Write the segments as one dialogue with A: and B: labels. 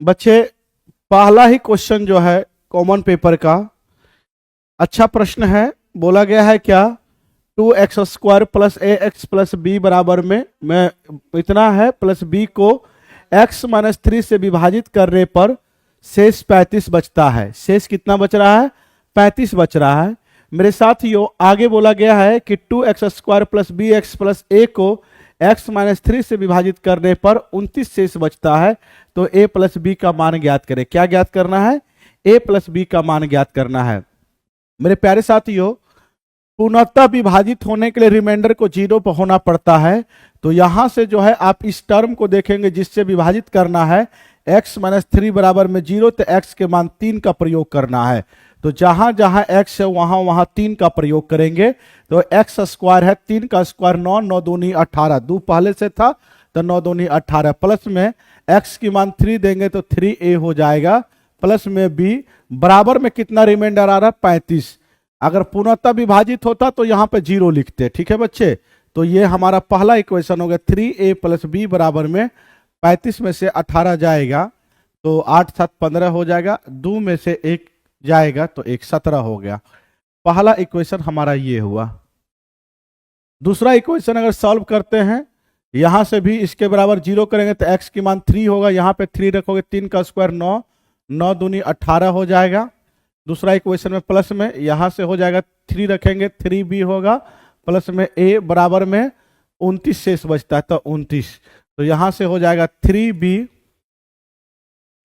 A: बच्चे पहला ही क्वेश्चन जो है कॉमन पेपर का अच्छा प्रश्न है। बोला गया है क्या, 2x² plus ax plus B बराबर में इतना है प्लस बी को x-3 से विभाजित करने पर शेष 35 बचता है। शेष कितना बच रहा है? 35 बच रहा है। मेरे साथियों आगे बोला गया है कि 2x² plus b x plus a को x-3 से विभाजित करने पर 29 शेष बचता है। तो a प्लस बी का मान ज्ञात करें। क्या ज्ञात करना है? a प्लस बी का मान ज्ञात करना है। मेरे प्यारे साथियों, पूर्णतः विभाजित होने के लिए रिमाइंडर को 0 पर होना पड़ता है। तो यहां से जो है आप इस टर्म को देखेंगे जिससे विभाजित करना है x-3 बराबर में 0, तो x के मान 3 का प्रयोग करना है। तो जहां जहां x है वहां वहां 3 का प्रयोग करेंगे। तो x² है 3 का स्क्वायर 9, 9 दूनी 18, 2 पहले से था तो 9 दूनी 18, प्लस में x की मान 3 देंगे तो 3a हो जाएगा, प्लस में b बराबर में कितना रिमाइंडर आ रहा है? 35। अगर पूर्णतः विभाजित होता तो यहां पे 0 लिखते। ठीक है बच्चे, तो ये हमारा पहला इक्वेशन हो गया। 3a प्लस बी बराबर में 35 में से 18 जाएगा तो 8 7 15 हो जाएगा, 2 में से 1 जाएगा तो 1 17 हो गया। पहला इक्वेशन हमारा ये हुआ। दूसरा इक्वेशन अगर सॉल्व करते हैं, यहां से भी इसके बराबर 0 करेंगे तो x की मान 3 होगा, यहां पे 3 रखोगे 3 का स्क्वायर 9, 9 दूनी 18 हो जाएगा। दूसरा इक्वेशन में प्लस में यहां से हो जाएगा 3 रखेंगे 3b होगा, प्लस में a बराबर में 29 शेष बचता है तो 29। तो यहां से हो जाएगा 3b,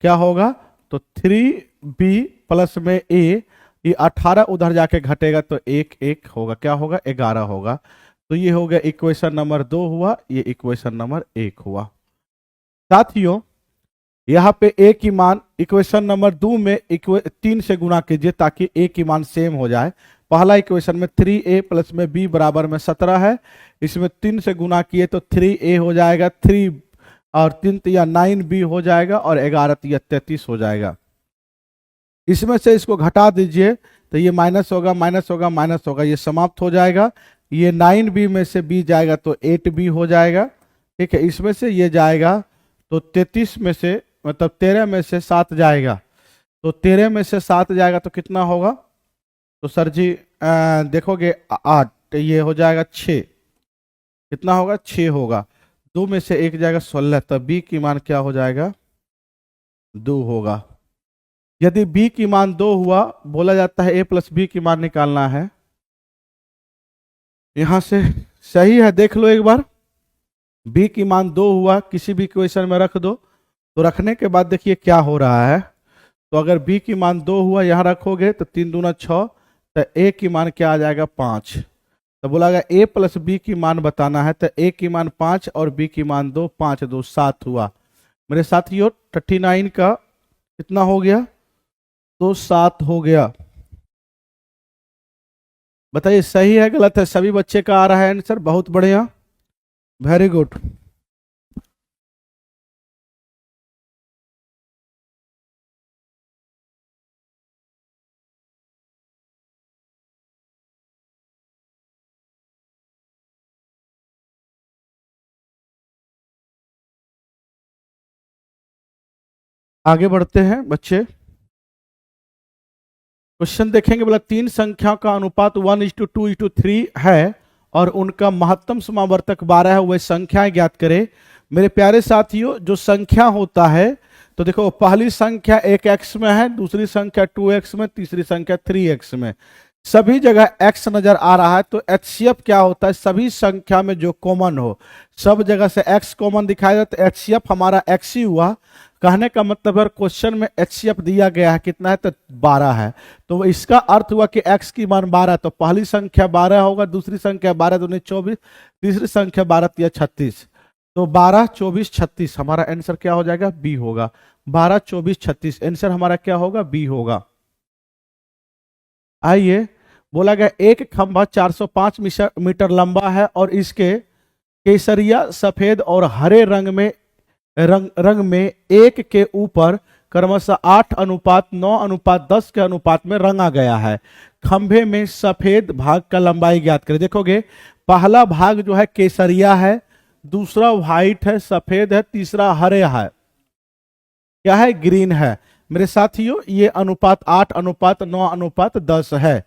A: क्या होगा? तो 3b प्लस में a, ये 18 उधर जाके घटेगा तो 1 1 होगा, क्या होगा? 11 होगा। तो ये हो गया इक्वेशन नंबर 2 हुआ, ये इक्वेशन नंबर 1 हुआ। साथियों यहाँ पे a की मान इक्वेशन नंबर 2 में 3 से गुना कीजिए ताकि a की मान सेम हो जाए। पहला इक्वेशन में 3a प्लस में b बराबर में 17 है, इसमें 3 से गुना किए तो 3a हो जाएगा, 3 और 3 या 9b हो जाएगा और 11 या 33 हो जाएगा। इसमें से इसको घटा दीजिए तो ये माइनस होगा माइनस होगा माइनस होगा, ये समाप्त हो जाएगा। ये 9b में से b जाएगा तो 8b हो जाएगा। ठीक है, इसमें से ये जाएगा तो 33 में से मतलब 13 में से 7 जाएगा, तो 13 में से 7 जाएगा तो कितना होगा? तो सर जी देखोगे 8, तो ये हो जाएगा 6, कितना होगा? 6 होगा। 2 में से 1 जाएगा 16, तब b की मान क्या हो जाएगा? 2 होगा। यदि b की मान 2 हुआ, बोला जाता है a प्लस बी की मान निकालना है। यहां से सही है, देख लो एक बार। b की मान 2 हुआ, किसी भी इक्वेशन में रख दो, तो रखने के बाद देखिए क्या हो रहा है। तो अगर b की मान 2 हुआ, यहां रखोगे तो 3 दूना 6, तो a की मान क्या आ जाएगा? 5। तो बोला गया a प्लस बी की मान बताना है, तो a की मान 5 और b की मान 2, 5 2 7 हुआ। मेरे साथियों 39 का कितना हो गया? तो 7 हो गया। बताइए सही है गलत है? सभी बच्चे का आ रहा है आंसर, बहुत बढ़िया, वेरी गुड। आगे बढ़ते हैं बच्चे। क्वेश्चन देखेंगे, बोला 3 संख्याओं का अनुपात 1:2:3 है और उनका महत्तम समावर्तक 12 है, वह संख्याएं ज्ञात करें। मेरे प्यारे साथियों, जो संख्या होता है तो देखो पहली संख्या 1x में है, दूसरी संख्या 2x में, तीसरी संख्या 3x में, सभी जगह x नजर आ रहा है। तो HCF क्या होता है? सभी संख्या में जो कॉमन हो, सब जगह से x कॉमन दिखाई देता है, HCF हमारा x ही हुआ। कहने का मतलब है क्वेश्चन में HCF दिया गया है कितना है? तो 12 है। तो इसका अर्थ हुआ कि x की मान 12, तो पहली संख्या 12 होगा, दूसरी संख्या 12 दूनी 24, तीसरी संख्या 12 तिया 36। तो 12 24 36 हमारा आंसर क्या हो जाएगा? बी होगा। 12 24 36 आंसर हमारा क्या होगा? बी होगा। आइए, बोला गया एक खंभा 405 मीटर लंबा है और इसके केसरिया सफेद और हरे रंग में एक के ऊपर क्रमशः 8:9:10 के अनुपात में रंगा गया है। खंभे में सफेद भाग का लंबाई ज्ञात करें। देखोगे पहला भाग जो है केसरिया है, दूसरा व्हाइट है, सफेद है, तीसरा हरे है। क्या है, ग्रीन है। मेरे साथियों ये अनुपात 8:9:10 है।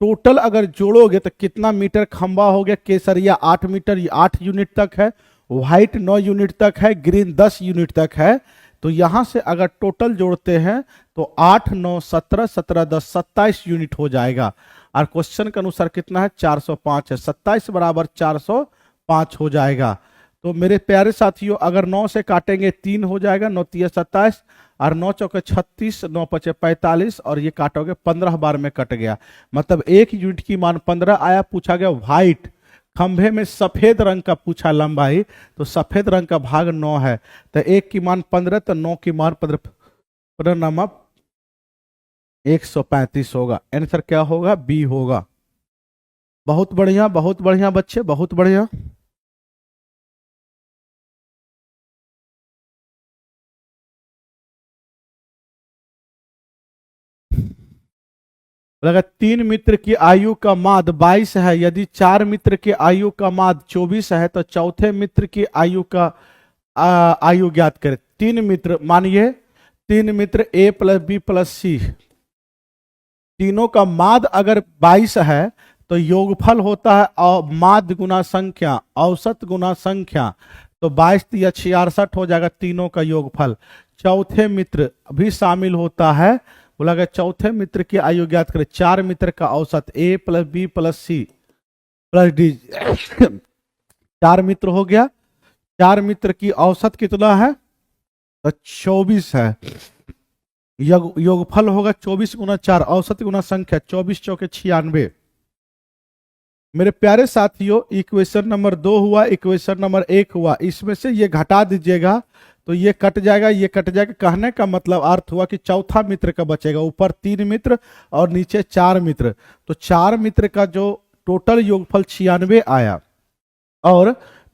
A: टोटल अगर जोड़ोगे तो कितना मीटर खंबा हो गया, केसरिया 8 मीटर, 8 यूनिट तक है, व्हाइट 9 यूनिट तक है, ग्रीन 10 यूनिट तक है। तो यहां से अगर टोटल जोड़ते हैं तो 8 9 17 17 10 27 यूनिट हो जाएगा। और क्वेश्चन के अनुसार कितना है, 405 है। 27 बराबर 405 हो जाएगा। तो मेरे प्यारे साथियों अगर 9 से काटेंगे 3 हो जाएगा, 9 3 27 और 9 चौके 36, 9 5 45 और ये काटोगे 15 बार में कट गया। मतलब एक यूनिट की मान 15 आया। पूछा गया व्हाइट, खंभे में सफेद रंग का पूछा लंबाई, तो सफेद रंग का भाग 9 है। तो एक की मान 15 तो 9 की मान 15 नामा 135 होगा। आंसर क्या होगा, बी होगा। बहुत बढ़िया बच्चे, बहुत बढ़िया। अगर 3 मित्र की आयु का माद 22 है, यदि 4 मित्र की आयु का माद 24 है, तो चौथे मित्र की आयु का आयु ज्ञात करें। 3 मित्र, मानिए 3 मित्र ए प्लस बी प्लस सी, तीनों का माद अगर 22 है तो योगफल होता है और माद गुना संख्या, औसत गुना संख्या, तो 22 या 66 हो जाएगा तीनों का योगफल। चौथे मित्र भी शामिल होता है। बोला गया चौथे मित्र की आयु ज्ञात करें। 4 मित्र का औसत a plus b plus c plus d 4 मित्र हो गया। 4 मित्र की औसत कितना है, तो 24 है। योगफल होगा 24 गुना 4, औसत गुना संख्या 24 चौके 96। मेरे प्यारे साथियों इक्वेशन नंबर 2 हुआ, इक्वेशन नंबर 1 हुआ। इसमें से ये घटा दीजिएगा तो ये कट जाएगा, ये कट जाएगा। कहने का मतलब अर्थ हुआ कि चौथा मित्र का बचेगा। ऊपर 3 मित्र और नीचे 4 मित्र, तो 4 मित्र का जो टोटल योगफल 96 आया और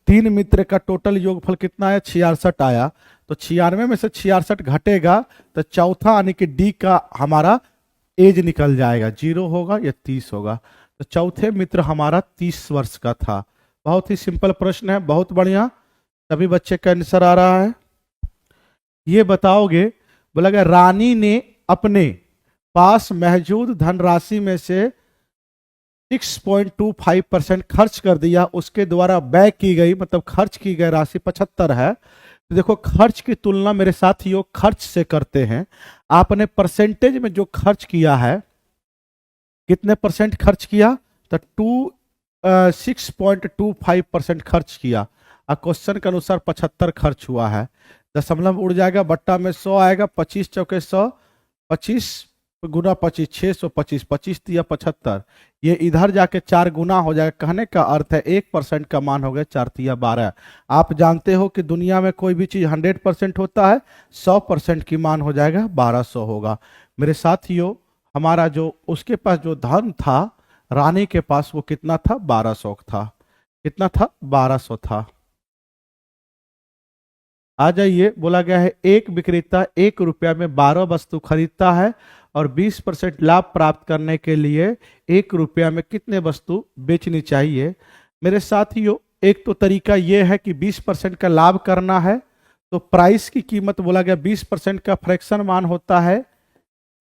A: 3 मित्र का टोटल योगफल कितना आया, 66 आया। तो 96 में से 66 घटेगा तो चौथा यानी कि डी का हमारा एज निकल जाएगा, 0 होगा या 30 होगा। तो चौथे मित्र हमारा 30 वर्ष का था। बहुत ही सिंपल प्रश्न है, बहुत बढ़िया। सभी बच्चे का आंसर आ रहा है। ये बताओगे, बोला गया रानी ने अपने पास मौजूद धनराशि में से 6.25% खर्च कर दिया। उसके द्वारा व्यय की गई, मतलब खर्च की गई राशि 75 है। तो देखो खर्च की तुलना मेरे साथियों खर्च से करते हैं। आपने परसेंटेज में जो खर्च किया है, कितने परसेंट खर्च किया, तो 6.25% खर्च किया। और क्वेश्चन के अनुसार 75 खर्च हुआ है। दशमलव उड़ जाएगा, बट्टा में 100 आएगा, 25 चौके 100, 25 गुना 25 625, 25 या 75। ये इधर जाके 4 गुना हो जाएगा। कहने का अर्थ है 1% का मान हो गया 4 या 12। आप जानते हो कि दुनिया में कोई भी चीज 100% होता है, 100% की मान हो जाएगा 1200 होगा। मेरे साथियों हमारा जो उसके पास जो धन था रानी के पास, वो कितना था, 1200 था। कितना था, 1200 था। आ जाइए, बोला गया है एक विक्रेता 1 रुपया में 12 वस्तु खरीदता है और 20% लाभ प्राप्त करने के लिए 1 रुपया में कितने वस्तु बेचनी चाहिए। मेरे साथियों एक तो तरीका यह है कि 20% का लाभ करना है, तो प्राइस की कीमत बोला गया 20% का फ्रैक्शन मान होता है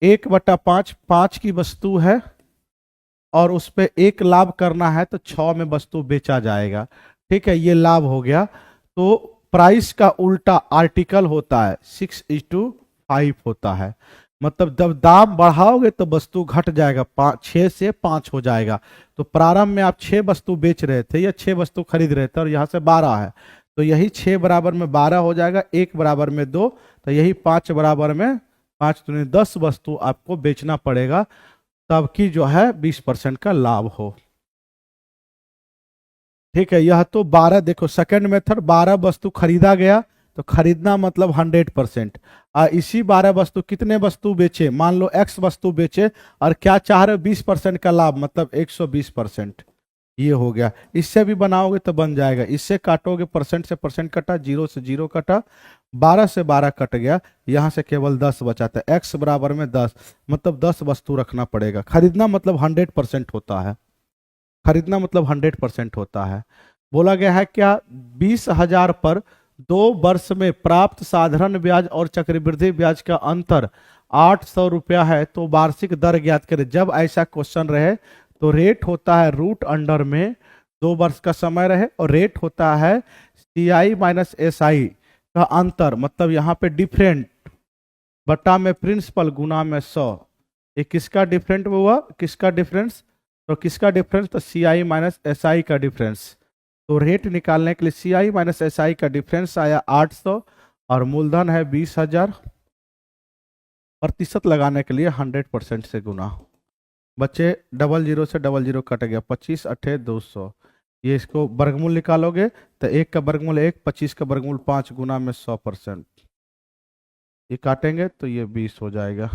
A: 1/5, 5 की वस्तु है और उस पर 1 लाभ करना है तो 6 में वस्तु बेचा जाएगा। ठीक है, ये लाभ हो गया। तो प्राइस का उल्टा आर्टिकल होता है 6:5 होता है। मतलब जब दाम बढ़ाओगे तो वस्तु घट जाएगा, 6 से 5 हो जाएगा। तो प्रारंभ में आप 6 वस्तु बेच रहे थे या 6 वस्तु खरीद रहे थे और यहाँ से 12 है, तो यही 6 बराबर में 12 हो जाएगा, 1 बराबर में 2, तो यही 5 बराबर में 5 दूनी 10 वस्तु आपको बेचना पड़ेगा, तब की जो है 20% का लाभ हो। ठीक है, यह तो 12, देखो सेकंड मेथड 12 वस्तु खरीदा गया तो खरीदना मतलब 100%। इसी 12 वस्तु कितने वस्तु बेचे, मान लो x वस्तु बेचे और क्या चाह रहे हो 20% का लाभ, मतलब 120%। ये हो गया। इससे भी बनाओगे तो बन जाएगा। इससे काटोगे, परसेंट से परसेंट कटा, 0 से 0 कटा, 12 से 12 कट गया, यहां से केवल 10 बचाता है। x बराबर में 10, मतलब 10 वस्तु रखना पड़ेगा। खरीदना मतलब 100% होता है, खरीदना मतलब 100% होता है। बोला गया है क्या 20,000 पर 2 वर्ष में प्राप्त साधारण ब्याज और चक्रवृद्धि ब्याज का अंतर 800 रुपया है, तो वार्षिक दर ज्ञात करें। जब ऐसा क्वेश्चन रहे तो रेट होता है रूट अंडर में 2 वर्ष का समय रहे, और रेट होता है CI माइनस SI का अंतर, मतलब यहाँ पे डिफरेंट बटा में प्रिंसिपल गुना में 100। ये किसका डिफरेंट हुआ, किसका डिफरेंस, तो किसका डिफरेंस, तो CI माइनस SI का डिफरेंस। तो रेट निकालने के लिए CI माइनस SI का डिफरेंस आया 800 और मूलधन है 20,000। प्रतिशत लगाने के लिए 100% से गुना। बच्चे 00 से 00 कट गया, 25 अठे 200। ये इसको वर्गमूल निकालोगे तो 1 का वर्गमूल 1, 25 का वर्गमूल 5 गुना में 100%। ये काटेंगे तो ये 20 हो जाएगा।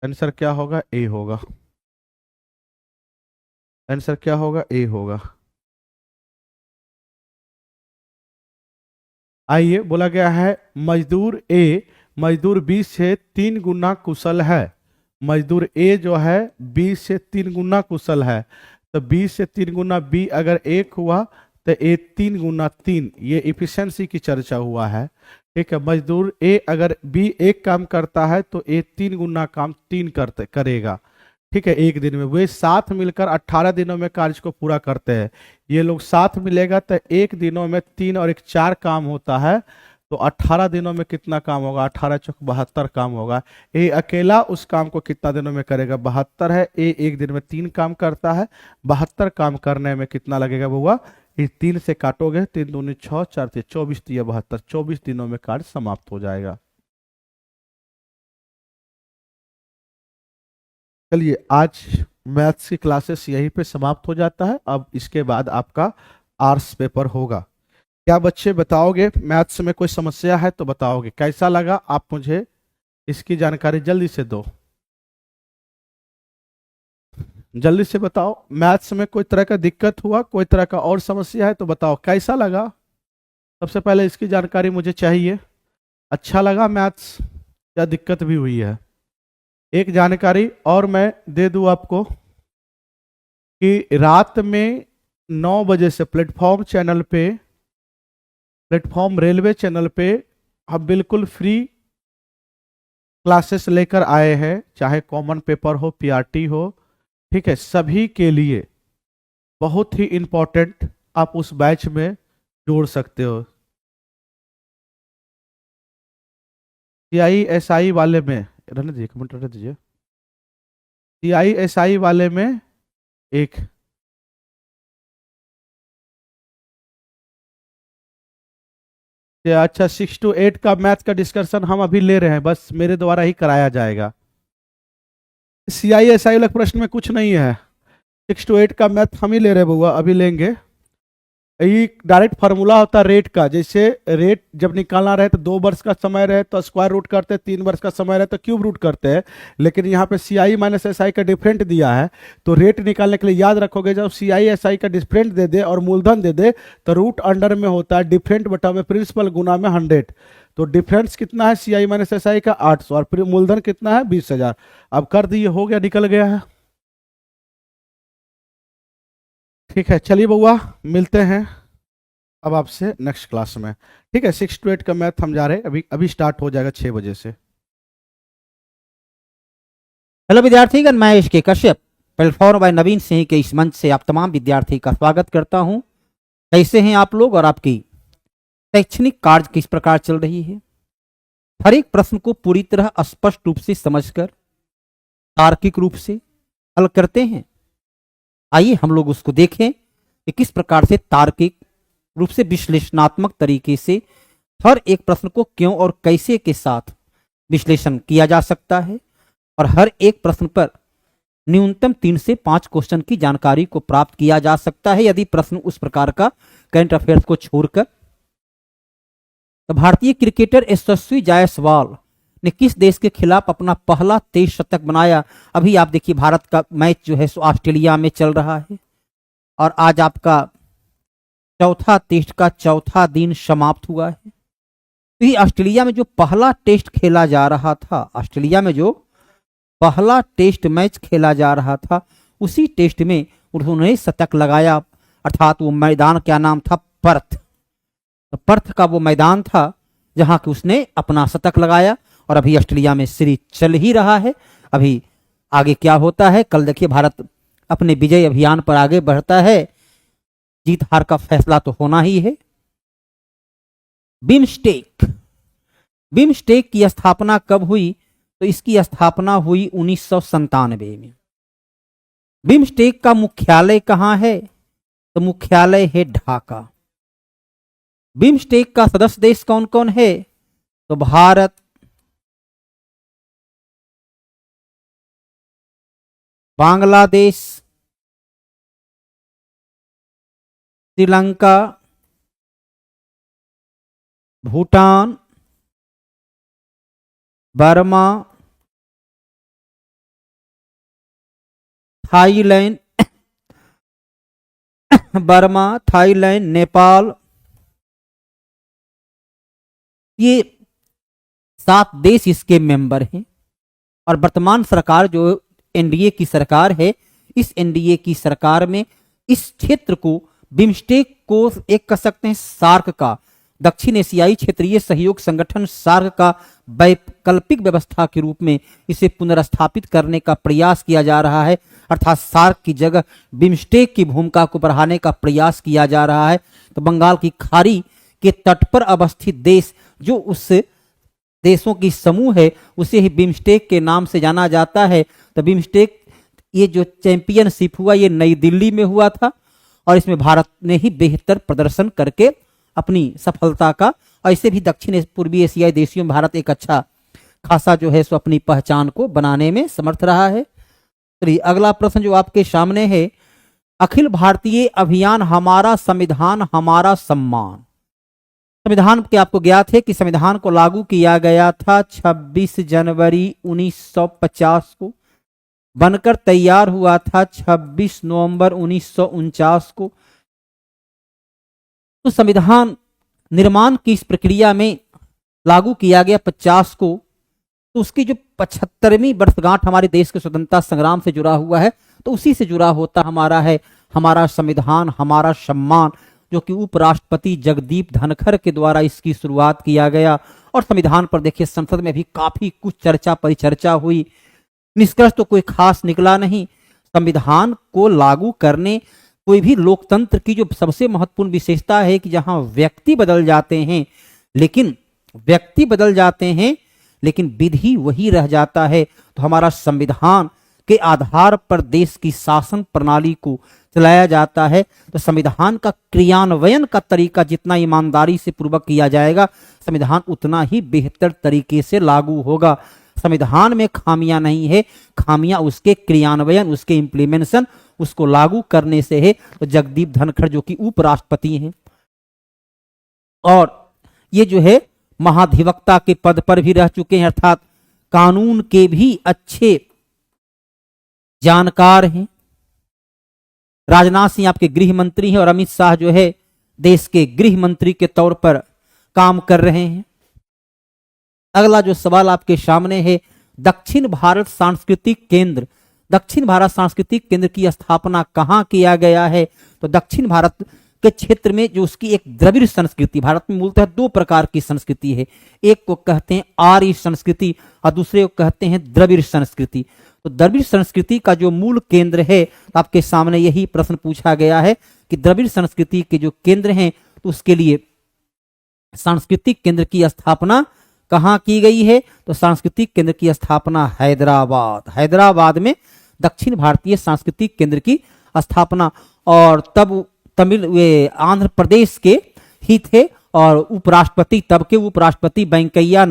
A: आंसर क्या होगा, ए होगा। आंसर क्या होगा, ए होगा। आइए, बोला गया है मजदूर ए मजदूर 20 से 3 गुना कुशल है। मजदूर ए जो है 20 से 3 गुना कुशल है, तो 20 से 3 गुना बी अगर 1 हुआ तो ए 3 गुना 3, ये इफिशिएंसी की चर्चा हुआ है। ठीक है, मजदूर ए अगर बी 1 काम करता है तो ए 3 गुना काम 3 करेगा। ठीक है, एक दिन में। वे साथ मिलकर 18 दिनों में कार्य को पूरा करते हैं। ये लोग साथ मिलेगा तो एक दिनों में 3 और 1 4 काम होता है, तो 18 दिनों में कितना काम होगा, 18 चौक 72 काम होगा। ए अकेला उस काम को कितना दिनों में करेगा, 72 है। ए एक दिन में 3 काम करता है, 72 काम करने में कितना लगेगा बउआ, इस 3 से काटोगे 3 दूनी 6, 4 से 24 दिया 72, 24 दिनों में कार्य समाप्त हो जाएगा। चलिए, आज मैथ्स की क्लासेस यहीं पे समाप्त हो जाता है। अब इसके बाद आपका आर्ट्स पेपर होगा। क्या बच्चे बताओगे, मैथ्स में कोई समस्या है तो बताओगे। कैसा लगा आप मुझे इसकी जानकारी जल्दी से दो, जल्दी से बताओ। मैथ्स में कोई तरह का दिक्कत हुआ, कोई तरह का और समस्या है तो बताओ कैसा लगा। सबसे पहले इसकी जानकारी मुझे चाहिए। अच्छा लगा मैथ्स या दिक्कत भी हुई है। एक जानकारी और मैं दे दूं आपको कि रात में 9 बजे से प्लेटफॉर्म चैनल पे, प्लेटफॉर्म रेलवे चैनल पे हम बिल्कुल फ्री क्लासेस लेकर आए हैं, चाहे कॉमन पेपर हो, पीआरटी हो। ठीक है, सभी के लिए बहुत ही इंपॉर्टेंट, आप उस बैच में जोड़ सकते हो। CISI वाले में रहने दीजिए, एक मिनट रहने दीजिए। CISI वाले में एक अच्छा 6 to 8 का मैथ का डिस्कशन हम अभी ले रहे हैं, बस मेरे द्वारा ही कराया जाएगा। CISI वाले प्रश्न में कुछ नहीं है, 6 to 8 का मैथ हम ही ले रहे बुआ, अभी लेंगे। ये डायरेक्ट फार्मूला होता है रेट का। जैसे रेट जब निकालना रहे तो 2 वर्ष का समय रहे तो स्क्वायर रूट करते हैं, 3 वर्ष का समय रहे तो क्यूब रूट करते हैं। लेकिन यहाँ पे CI माइनस SI का डिफरेंट दिया है, तो रेट निकालने के लिए याद रखोगे, जब CI/SI का डिफरेंट दे दे और मूलधन दे दे तो रूट अंडर में होता है डिफरेंट बटा में प्रिंसिपल गुना में 100। तो डिफरेंस कितना है CI माइनस SI का 800 और मूलधन कितना है 20,000। अब कर दिए, हो गया, निकल गया है। ठीक है, चलिए बउआ, मिलते हैं अब आपसे नेक्स्ट क्लास में। ठीक है, 6 to 8 का मैथ हम जा रहे हैं, अभी स्टार्ट हो जाएगा 6 बजे से।
B: हेलो विद्यार्थीगण, मैं इसके कश्यप प्लेटफॉर्म बाय नवीन सिंह के इस मंच से आप तमाम विद्यार्थी का स्वागत करता हूं। कैसे हैं आप लोग और आपकी शैक्षणिक कार्य किस प्रकार चल रही है। हर एक प्रश्न को पूरी तरह स्पष्ट रूप से समझकर तार्किक रूप से हल करते हैं। आइए हम लोग उसको देखें कि किस प्रकार से तार्किक रूप से विश्लेषणात्मक तरीके से हर एक प्रश्न को क्यों और कैसे के साथ विश्लेषण किया जा सकता है, और हर एक प्रश्न पर न्यूनतम 3 से 5 क्वेश्चन की जानकारी को प्राप्त किया जा सकता है यदि प्रश्न उस प्रकार का करंट अफेयर्स को छोड़कर। तो भारतीय क्रिकेटर यशस्वी जायसवाल ने किस देश के खिलाफ अपना पहला टेस्ट शतक बनाया। अभी आप देखिए, भारत का मैच जो है सो ऑस्ट्रेलिया में चल रहा है और आज आपका चौथा टेस्ट का चौथा दिन समाप्त हुआ है। तो ये ऑस्ट्रेलिया में जो पहला टेस्ट खेला जा रहा था, ऑस्ट्रेलिया में जो पहला टेस्ट मैच खेला जा रहा था, उसी टेस्ट में उन्होंने शतक लगाया, अर्थात वो मैदान क्या नाम था, पर्थ। तो पर्थ का वो मैदान था जहां कि उसने अपना शतक लगाया। और अभी ऑस्ट्रेलिया में सीरीज चल ही रहा है। अभी आगे क्या होता है, कल देखिए भारत अपने विजय अभियान पर आगे बढ़ता है। जीत हार का फैसला तो होना ही है। बिम्स्टेक, बिम्स्टेक की स्थापना कब हुई? तो इसकी स्थापना हुई 1997 में। बिम्स्टेक का मुख्यालय कहां है? तो मुख्यालय है ढाका। बिम्स्टेक का सदस्य देश कौन कौन है? तो Bharat, Bangladesh, Sri Lanka, Bhutan, Burma, Thailand, Burma, Thailand, Nepal, ये 7 देश इसके मेंबर हैं। और वर्तमान सरकार जो एनडीए की सरकार है, इस एनडीए की सरकार में इस क्षेत्र को, बिम्स्टेक को एक कह सकते हैं सार्क का, दक्षिण एशियाई क्षेत्रीय सहयोग संगठन सार्क का वैकल्पिक व्यवस्था के रूप में इसे पुनर्स्थापित करने का प्रयास किया जा रहा है। अर्थात सार्क की जगह बिम्स्टेक की भूमिका को बढ़ाने का प्रयास किया जा रहा है। तो बंगाल की खाड़ी के तट पर अवस्थित देश जो उस देशों की समूह है, उसे ही बिम्स्टेक के नाम से जाना जाता है। तो बिम्स्टेक ये जो चैंपियनशिप हुआ ये नई दिल्ली में हुआ था और इसमें भारत ने ही बेहतर प्रदर्शन करके अपनी सफलता का, ऐसे भी दक्षिण पूर्वी एशियाई देशों में भारत एक अच्छा खासा जो है सो अपनी पहचान को बनाने में समर्थ रहा है। चलिए अगला प्रश्न जो आपके सामने है, अखिल भारतीय अभियान हमारा संविधान हमारा सम्मान। संविधान के आपको ज्ञात है कि संविधान को लागू किया गया था 26 जनवरी 1950 को, बनकर तैयार हुआ था 26 नवंबर 1949 को। तो संविधान निर्माण की इस प्रक्रिया में लागू किया गया 50 को, तो उसकी जो 75वीं वर्षगांठ हमारे देश के स्वतंत्रता संग्राम से जुड़ा हुआ है, तो उसी से जुड़ा होता हमारा है हमारा संविधान हमारा सम्मान, जो कि उपराष्ट्रपति जगदीप धनखड़ के द्वारा इसकी शुरुआत किया गया। और संविधान पर देखिए संसद में भी काफी कुछ चर्चा परिचर्चा हुई, निष्कर्ष तो कोई खास निकला नहीं। संविधान को लागू करने, कोई भी लोकतंत्र की जो सबसे महत्वपूर्ण विशेषता है कि जहां व्यक्ति बदल जाते हैं, लेकिन विधि वही रह जाता है। तो हमारा संविधान के आधार पर देश की शासन प्रणाली को चलाया जाता है। तो संविधान का क्रियान्वयन का तरीका जितना ईमानदारी से पूर्वक किया जाएगा, संविधान उतना ही बेहतर तरीके से लागू होगा। संविधान में खामियां नहीं है, खामियां उसके क्रियान्वयन, उसके इम्प्लीमेंटेशन, उसको लागू करने से है। तो जगदीप धनखड़ जो कि उपराष्ट्रपति हैं और ये जो है महाधिवक्ता के पद पर भी रह चुके हैं, अर्थात कानून के भी अच्छे जानकार हैं। राजनाथ सिंह आपके गृह मंत्री हैं और अमित शाह जो है देश के गृह मंत्री के तौर पर काम कर रहे हैं। अगला जो सवाल आपके सामने है, दक्षिण भारत सांस्कृतिक केंद्र, दक्षिण भारत सांस्कृतिक केंद्र की स्थापना कहां किया गया है? तो दक्षिण भारत के क्षेत्र में जो उसकी एक द्रविड़ संस्कृति, भारत में मूलतः 2 प्रकार की संस्कृति है, एक को कहते हैं आर्य संस्कृति और दूसरे को कहते हैं द्रविड़ संस्कृति। तो द्रविड़ संस्कृति का जो मूल केंद्र है, आपके सामने यही प्रश्न पूछा गया है कि द्रविड़ संस्कृति के जो केंद्र हैं, तो उसके लिए सांस्कृतिक केंद्र की स्थापना कहां की गई है? तो सांस्कृतिक केंद्र की स्थापना हैदराबाद में दक्षिण भारतीय सांस्कृतिक केंद्र की स्थापना। और तब आंध्र प्रदेश के ही थे और उपराष्ट्रपति, तब के उपराष्ट्रपति वेंकैया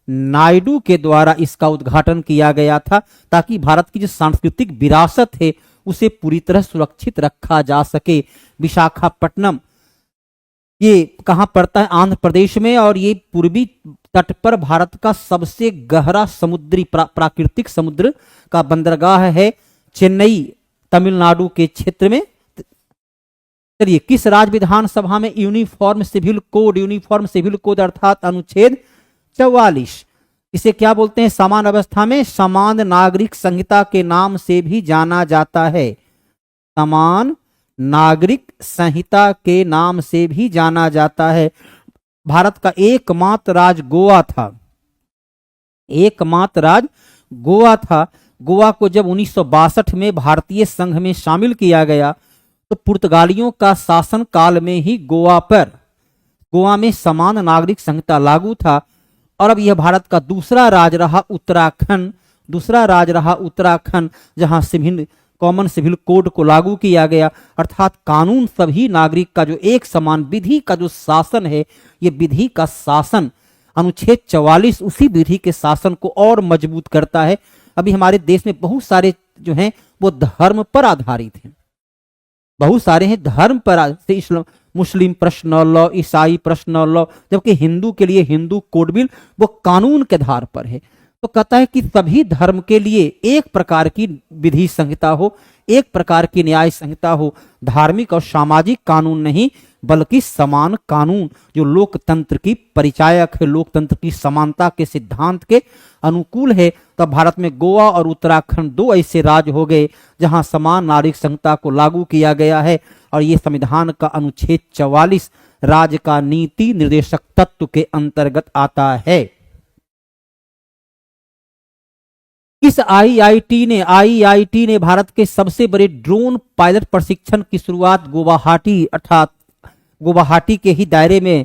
B: नायडू के द्वारा इसका उद्घाटन किया गया था, ताकि भारत की जो सांस्कृतिक विरासत है उसे पूरी तरह सुरक्षित रखा जा सके। विशाखापट्टनम ये कहां पड़ता है? आंध्र प्रदेश में, और ये पूर्वी तट पर भारत का सबसे गहरा समुद्री प्राकृतिक समुद्र का बंदरगाह है, चेन्नई तमिलनाडु के क्षेत्र में। चलिए, किस राज्य विधानसभा में यूनिफॉर्म सिविल कोड अर्थात अनुच्छेद 44, इसे क्या बोलते हैं? समान अवस्था में समान नागरिक संहिता के नाम से भी जाना जाता है। समान नागरिक संहिता के नाम से भी जाना जाता है। भारत का एकमात्र राज्य गोवा था, एकमात्र राज्य गोवा था। गोवा को जब 1962 में भारतीय संघ में शामिल किया गया तो पुर्तगालियों का शासन काल में ही गोवा में समान नागरिक संहिता लागू था। और अब यह भारत का दूसरा राज्य रहा उत्तराखंड, जहां कॉमन सिविल कोड को लागू किया गया, अर्थात कानून सभी नागरिक का जो एक समान विधि का जो शासन है, ये विधि का शासन अनुच्छेद 44 उसी विधि के शासन को और मजबूत करता है। अभी हमारे देश में बहुत सारे जो हैं वो धर्म पर आधारित हैं, बहुत सारे हैं धर्म पर, इस्लाम, मुस्लिम पर्सनल लॉ, ईसाई पर्सनल लॉ, जबकि हिंदू के लिए हिंदू कोड बिल वो कानून के आधार पर है। तो कहता है कि सभी धर्म के लिए एक प्रकार की विधि संहिता हो, एक प्रकार की न्याय संहिता हो, धार्मिक और सामाजिक कानून नहीं बल्कि समान कानून, जो लोकतंत्र की परिचायक है, लोकतंत्र की समानता के सिद्धांत के अनुकूल है। तब भारत में गोवा और उत्तराखंड दो ऐसे राज्य हो गए जहां समान नागरिक संहिता को लागू किया गया है। और ये संविधान का अनुच्छेद 44 राज्य का नीति निर्देशक तत्व के अंतर्गत आता है। इस आईआईटी ने भारत के सबसे बड़े ड्रोन पायलट प्रशिक्षण की शुरुआत गुवाहाटी के ही दायरे में,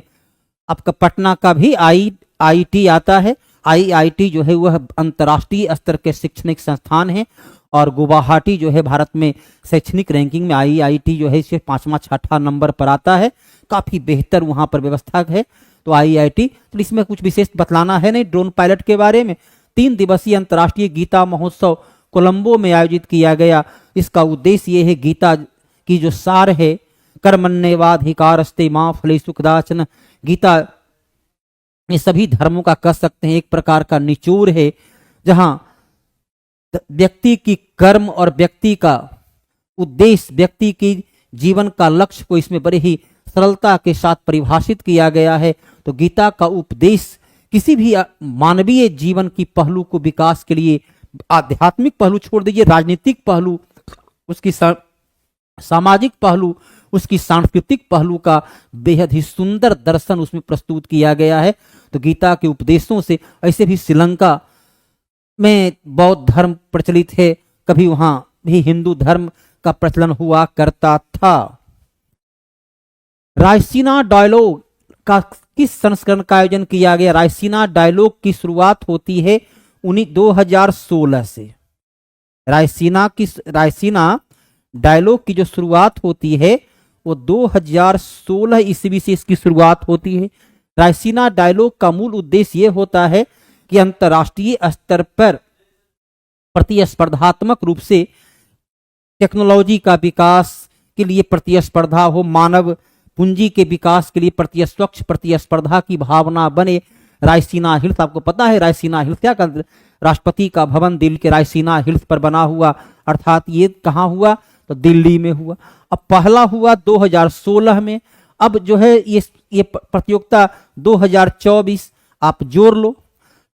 B: आपका पटना का भी आईआईटी आता है। आईआईटी जो है वह अंतर्राष्ट्रीय स्तर के शैक्षणिक संस्थान है और गुवाहाटी जो है भारत में शैक्षणिक रैंकिंग में आईआईटी जो है सिर्फ 5वां-6वां नंबर पर आता है। काफी बेहतर वहां पर व्यवस्था है। तो आईआईटी, तो इसमें कुछ विशेष बतलाना है नहीं ड्रोन पायलट के बारे में। 3 दिवसीय अंतर्राष्ट्रीय गीता महोत्सव कोलंबो में आयोजित किया गया। इसका उद्देश्य यह है, गीता की जो सार है, कर्मण्येवाधिकारस्ते मा फलेषु कदाचन, गीता ये सभी धर्मों का कह सकते हैं एक प्रकार का निचोड़ है, जहां व्यक्ति की कर्म और व्यक्ति का उद्देश्य, व्यक्ति की जीवन का लक्ष्य को इसमें बड़े ही सरलता के साथ परिभाषित किया गया है। तो गीता का उपदेश किसी भी मानवीय जीवन की पहलू को विकास के लिए, आध्यात्मिक पहलू छोड़ दीजिए, राजनीतिक पहलू, उसकी सामाजिक पहलू, उसकी सांस्कृतिक पहलू का बेहद ही सुंदर दर्शन उसमें प्रस्तुत किया गया है। तो गीता के उपदेशों से, ऐसे भी श्रीलंका में बौद्ध धर्म प्रचलित है, कभी वहां भी हिंदू धर्म का प्रचलन हुआ करता था। रायसीना डायलॉग का किस संस्करण का आयोजन किया गया? रायसीना डायलॉग की शुरुआत होती है 2016 से। रायसीना डायलॉग की जो शुरुआत होती है वो 2016 ईस्वी से इसकी शुरुआत होती है। रायसीना डायलॉग का मूल उद्देश्य ये होता है कि अंतर्राष्ट्रीय स्तर पर प्रतिस्पर्धात्मक रूप से टेक्नोलॉजी का विकास के लिए प्रतिस्पर्धा हो, मानव पूंजी के विकास के लिए स्वच्छ प्रतिस्पर्धा की भावना बने। रायसीना हिल्स, आपको पता है रायसीना हिल्स क्या, राष्ट्रपति का भवन दिल्ली के रायसीना हिल्स पर बना हुआ, अर्थात ये कहाँ हुआ तो दिल्ली में हुआ। अब पहला हुआ 2016 में। अब जो है ये प्रतियोगिता 2024, आप जोड़ लो,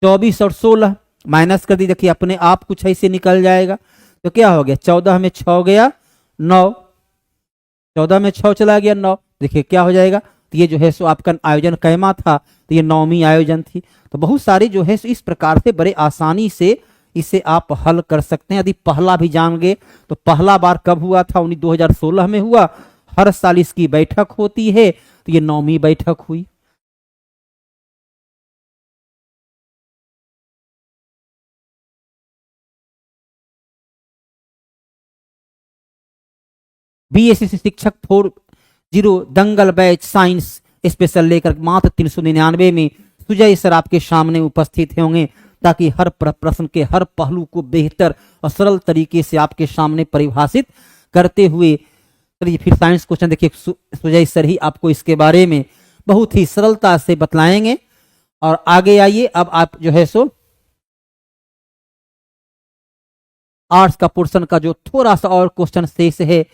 B: 24 और 16 माइनस कर दी, देखिए अपने आप कुछ ऐसे निकल जाएगा। तो क्या हो गया, 14 में 6 गया 9, 14 में 6 चला गया 9, देखिए क्या हो जाएगा। तो ये जो है सो आपका आयोजन कैमा था, तो ये 9वीं आयोजन थी। तो बहुत सारे जो है इस प्रकार से बड़े आसानी से इसे आप हल कर सकते हैं। यदि पहला भी जान गए तो पहला बार कब हुआ था, 2016 में हुआ। हर साल इसकी बैठक होती है, तो ये 9वीं बैठक हुई। बीएससी शिक्षक 40 दंगल बैच साइंस स्पेशल लेकर मात्र 399 में सुजय सर आपके सामने उपस्थित होंगे, ताकि हर प्रश्न के हर पहलू को बेहतर और सरल तरीके से आपके सामने परिभाषित करते हुए। चलिए फिर साइंस क्वेश्चन देखिए, सुजय सर ही आपको इसके बारे में बहुत ही सरलता से बतलाएंगे। और आगे आइए, अब आप जो है सो आर्ट्स का पोर्शन का जो थोड़ा सा और क्वेश्चन शेष है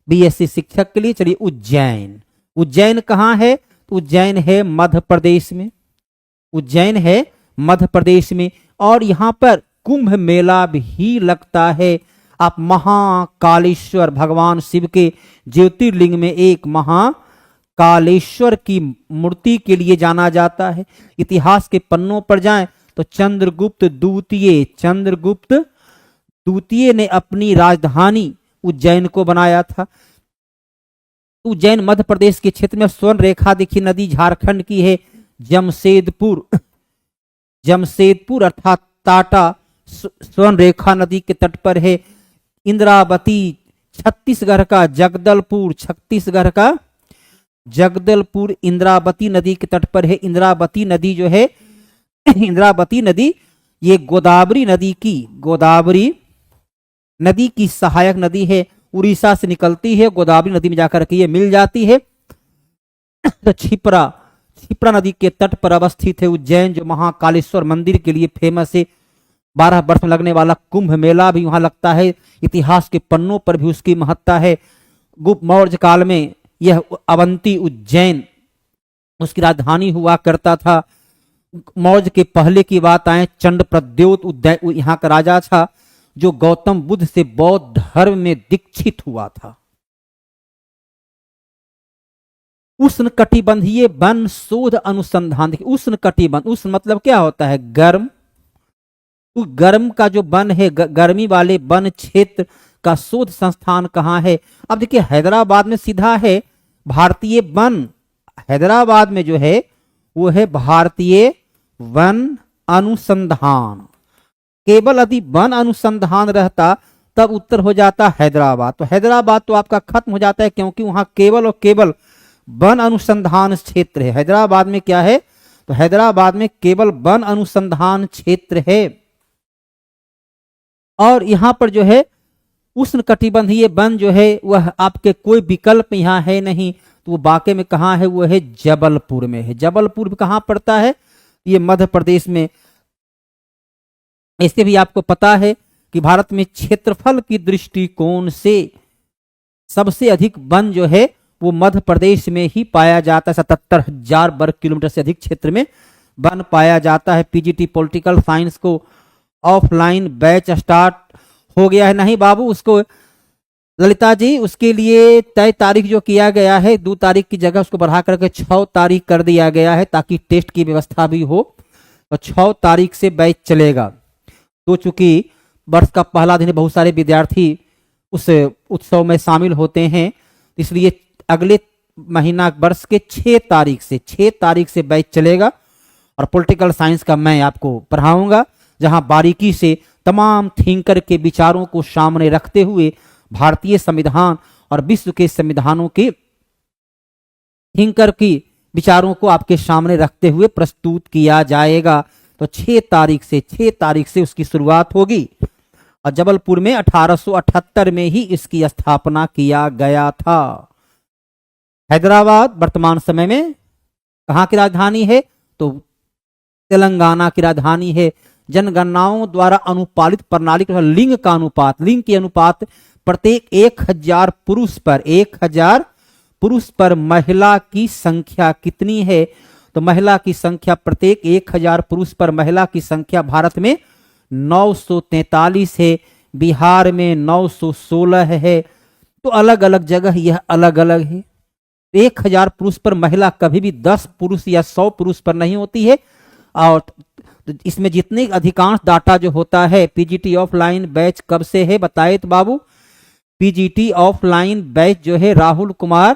B: बीएससी शिक्षक के लिए। चलिए उज्जैन कहाँ है? तो उज्जैन है मध्य प्रदेश में, उज्जैन है मध्य प्रदेश में। और यहाँ पर कुंभ मेला भी लगता है। आप महाकालेश्वर भगवान शिव के ज्योतिर्लिंग में एक महाकालेश्वर की मूर्ति के लिए जाना जाता है। इतिहास के पन्नों पर जाएं तो चंद्रगुप्त द्वितीय ने अपनी राजधानी उज्जैन को बनाया था। उज्जैन मध्य प्रदेश के क्षेत्र में। स्वर्ण रेखा देखिए नदी झारखंड की है, जमशेदपुर अर्थात टाटा स्वर्ण रेखा नदी के तट पर है। इंद्रावती छत्तीसगढ़ का जगदलपुर इंद्रावती नदी के तट पर है। इंद्रावती नदी जो है इंद्रावती नदी ये गोदावरी नदी की सहायक नदी है। उड़ीसा से निकलती है, गोदावरी नदी में जाकर के ये मिल जाती है। तो छिपरा नदी के तट पर अवस्थित है उज्जैन, जो महाकालेश्वर मंदिर के लिए फेमस है। 12 वर्ष में लगने वाला कुंभ मेला भी वहां लगता है। इतिहास के पन्नों पर भी उसकी महत्ता है। गुप्त मौर्य काल में यह अवंती उज्जैन उसकी राजधानी हुआ करता था। मौर्य के पहले की बात आए, चंड प्रद्योत यहाँ का राजा था, जो गौतम बुद्ध से बौद्ध धर्म में दीक्षित हुआ था। उष्ण कटिबंधीय वन शोध अनुसंधान। उष्ण कटिबंध, उष्ण मतलब क्या होता है? गर्म। तो गर्म का जो वन है, गर्मी वाले वन क्षेत्र का शोध संस्थान कहाँ है? अब देखिए हैदराबाद में सीधा है भारतीय वन, हैदराबाद में जो है वो है भारतीय वन अनुसंधान। केवल यदि वन अनुसंधान रहता तब उत्तर हो जाता हैदराबाद। तो हैदराबाद तो आपका खत्म हो जाता है, क्योंकि वहां केवल और केवल वन अनुसंधान क्षेत्र है। हैदराबाद में क्या है? तो हैदराबाद में केवल वन अनुसंधान क्षेत्र है। और यहां पर जो है उष्ण कटिबंधीय वन जो है वह आपके कोई विकल्प यहां है नहीं। तो वो वाकई में कहां है? वो है जबलपुर में है। जबलपुर कहां पड़ता है? ये मध्य प्रदेश में। इससे भी आपको पता है कि भारत में क्षेत्रफल की दृष्टिकोण से सबसे अधिक वन जो है वो मध्य प्रदेश में ही पाया जाता है। 77,000 वर्ग किलोमीटर से अधिक क्षेत्र में वन पाया जाता है। पीजीटी पॉलिटिकल साइंस को ऑफलाइन बैच स्टार्ट हो गया है। नहीं बाबू, उसको ललिता जी उसके लिए तय तारीख जो किया गया है 2 तारीख की जगह उसको बढ़ा करके 6 तारीख कर दिया गया है, ताकि टेस्ट की व्यवस्था भी हो। तो 6 तारीख से बैच चलेगा। तो चूंकि वर्ष का पहला दिन बहुत सारे विद्यार्थी उस उत्सव में शामिल होते हैं, इसलिए अगले महीना वर्ष के 6 तारीख से बैच चलेगा। और पॉलिटिकल साइंस का मैं आपको पढ़ाऊंगा, जहां बारीकी से तमाम थिंकर के विचारों को सामने रखते हुए भारतीय संविधान और विश्व के संविधानों के थिंकर की विचारों को आपके सामने रखते हुए प्रस्तुत किया जाएगा। तो 6 तारीख से उसकी शुरुआत होगी। और जबलपुर में 1878 में ही इसकी स्थापना किया गया था। हैदराबाद वर्तमान समय में कहाँ की राजधानी है? तो तेलंगाना की राजधानी है। जनगणनाओं द्वारा अनुपालित प्रणाली के लिंग के अनुपात प्रत्येक 1000 पुरुष पर महिला की संख्या कितनी है? तो महिला की संख्या प्रत्येक 1000 पुरुष पर महिला की संख्या भारत में 943 है, बिहार में 916 है। तो अलग अलग जगह यह अलग अलग है। 1000 पुरुष पर महिला कभी भी 10 पुरुष या 100 पुरुष पर नहीं होती है। और इसमें जितने अधिकांश डाटा जो होता है, पीजीटी ऑफलाइन बैच कब से है बताए तो बाबू? पीजीटी ऑफलाइन बैच जो है राहुल कुमार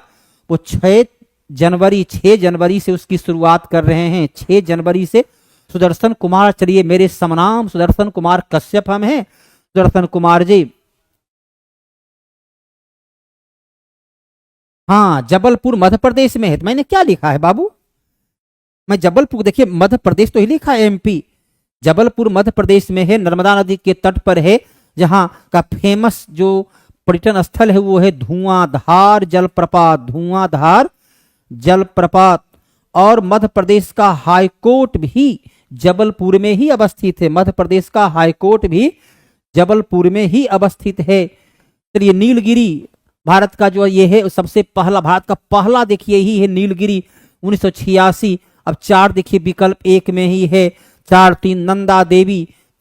B: वो 6 जनवरी से उसकी शुरुआत कर रहे हैं। 6 जनवरी से सुदर्शन कुमार, चलिए मेरे समनाम सुदर्शन कुमार कश्यप हम हैं। सुदर्शन कुमार जी, हाँ जबलपुर मध्य प्रदेश में है। तो मैंने क्या लिखा है बाबू? मैं जबलपुर, देखिए मध्य प्रदेश तो ही लिखा है, एमपी। जबलपुर मध्य प्रदेश में है, नर्मदा नदी के तट पर है। जहां का फेमस जो पर्यटन स्थल है वो है धुआंधार जलप्रपात। और मध्य प्रदेश का हाईकोर्ट भी जबलपुर में ही अवस्थित है। मध्य प्रदेश का हाईकोर्ट भी जबलपुर में ही अवस्थित है। चलिए नीलगिरी भारत का जो ये है सबसे पहला, भारत का पहला देखिए ही है नीलगिरी 1986। अब 4 देखिए विकल्प 1 में ही है। 4, 3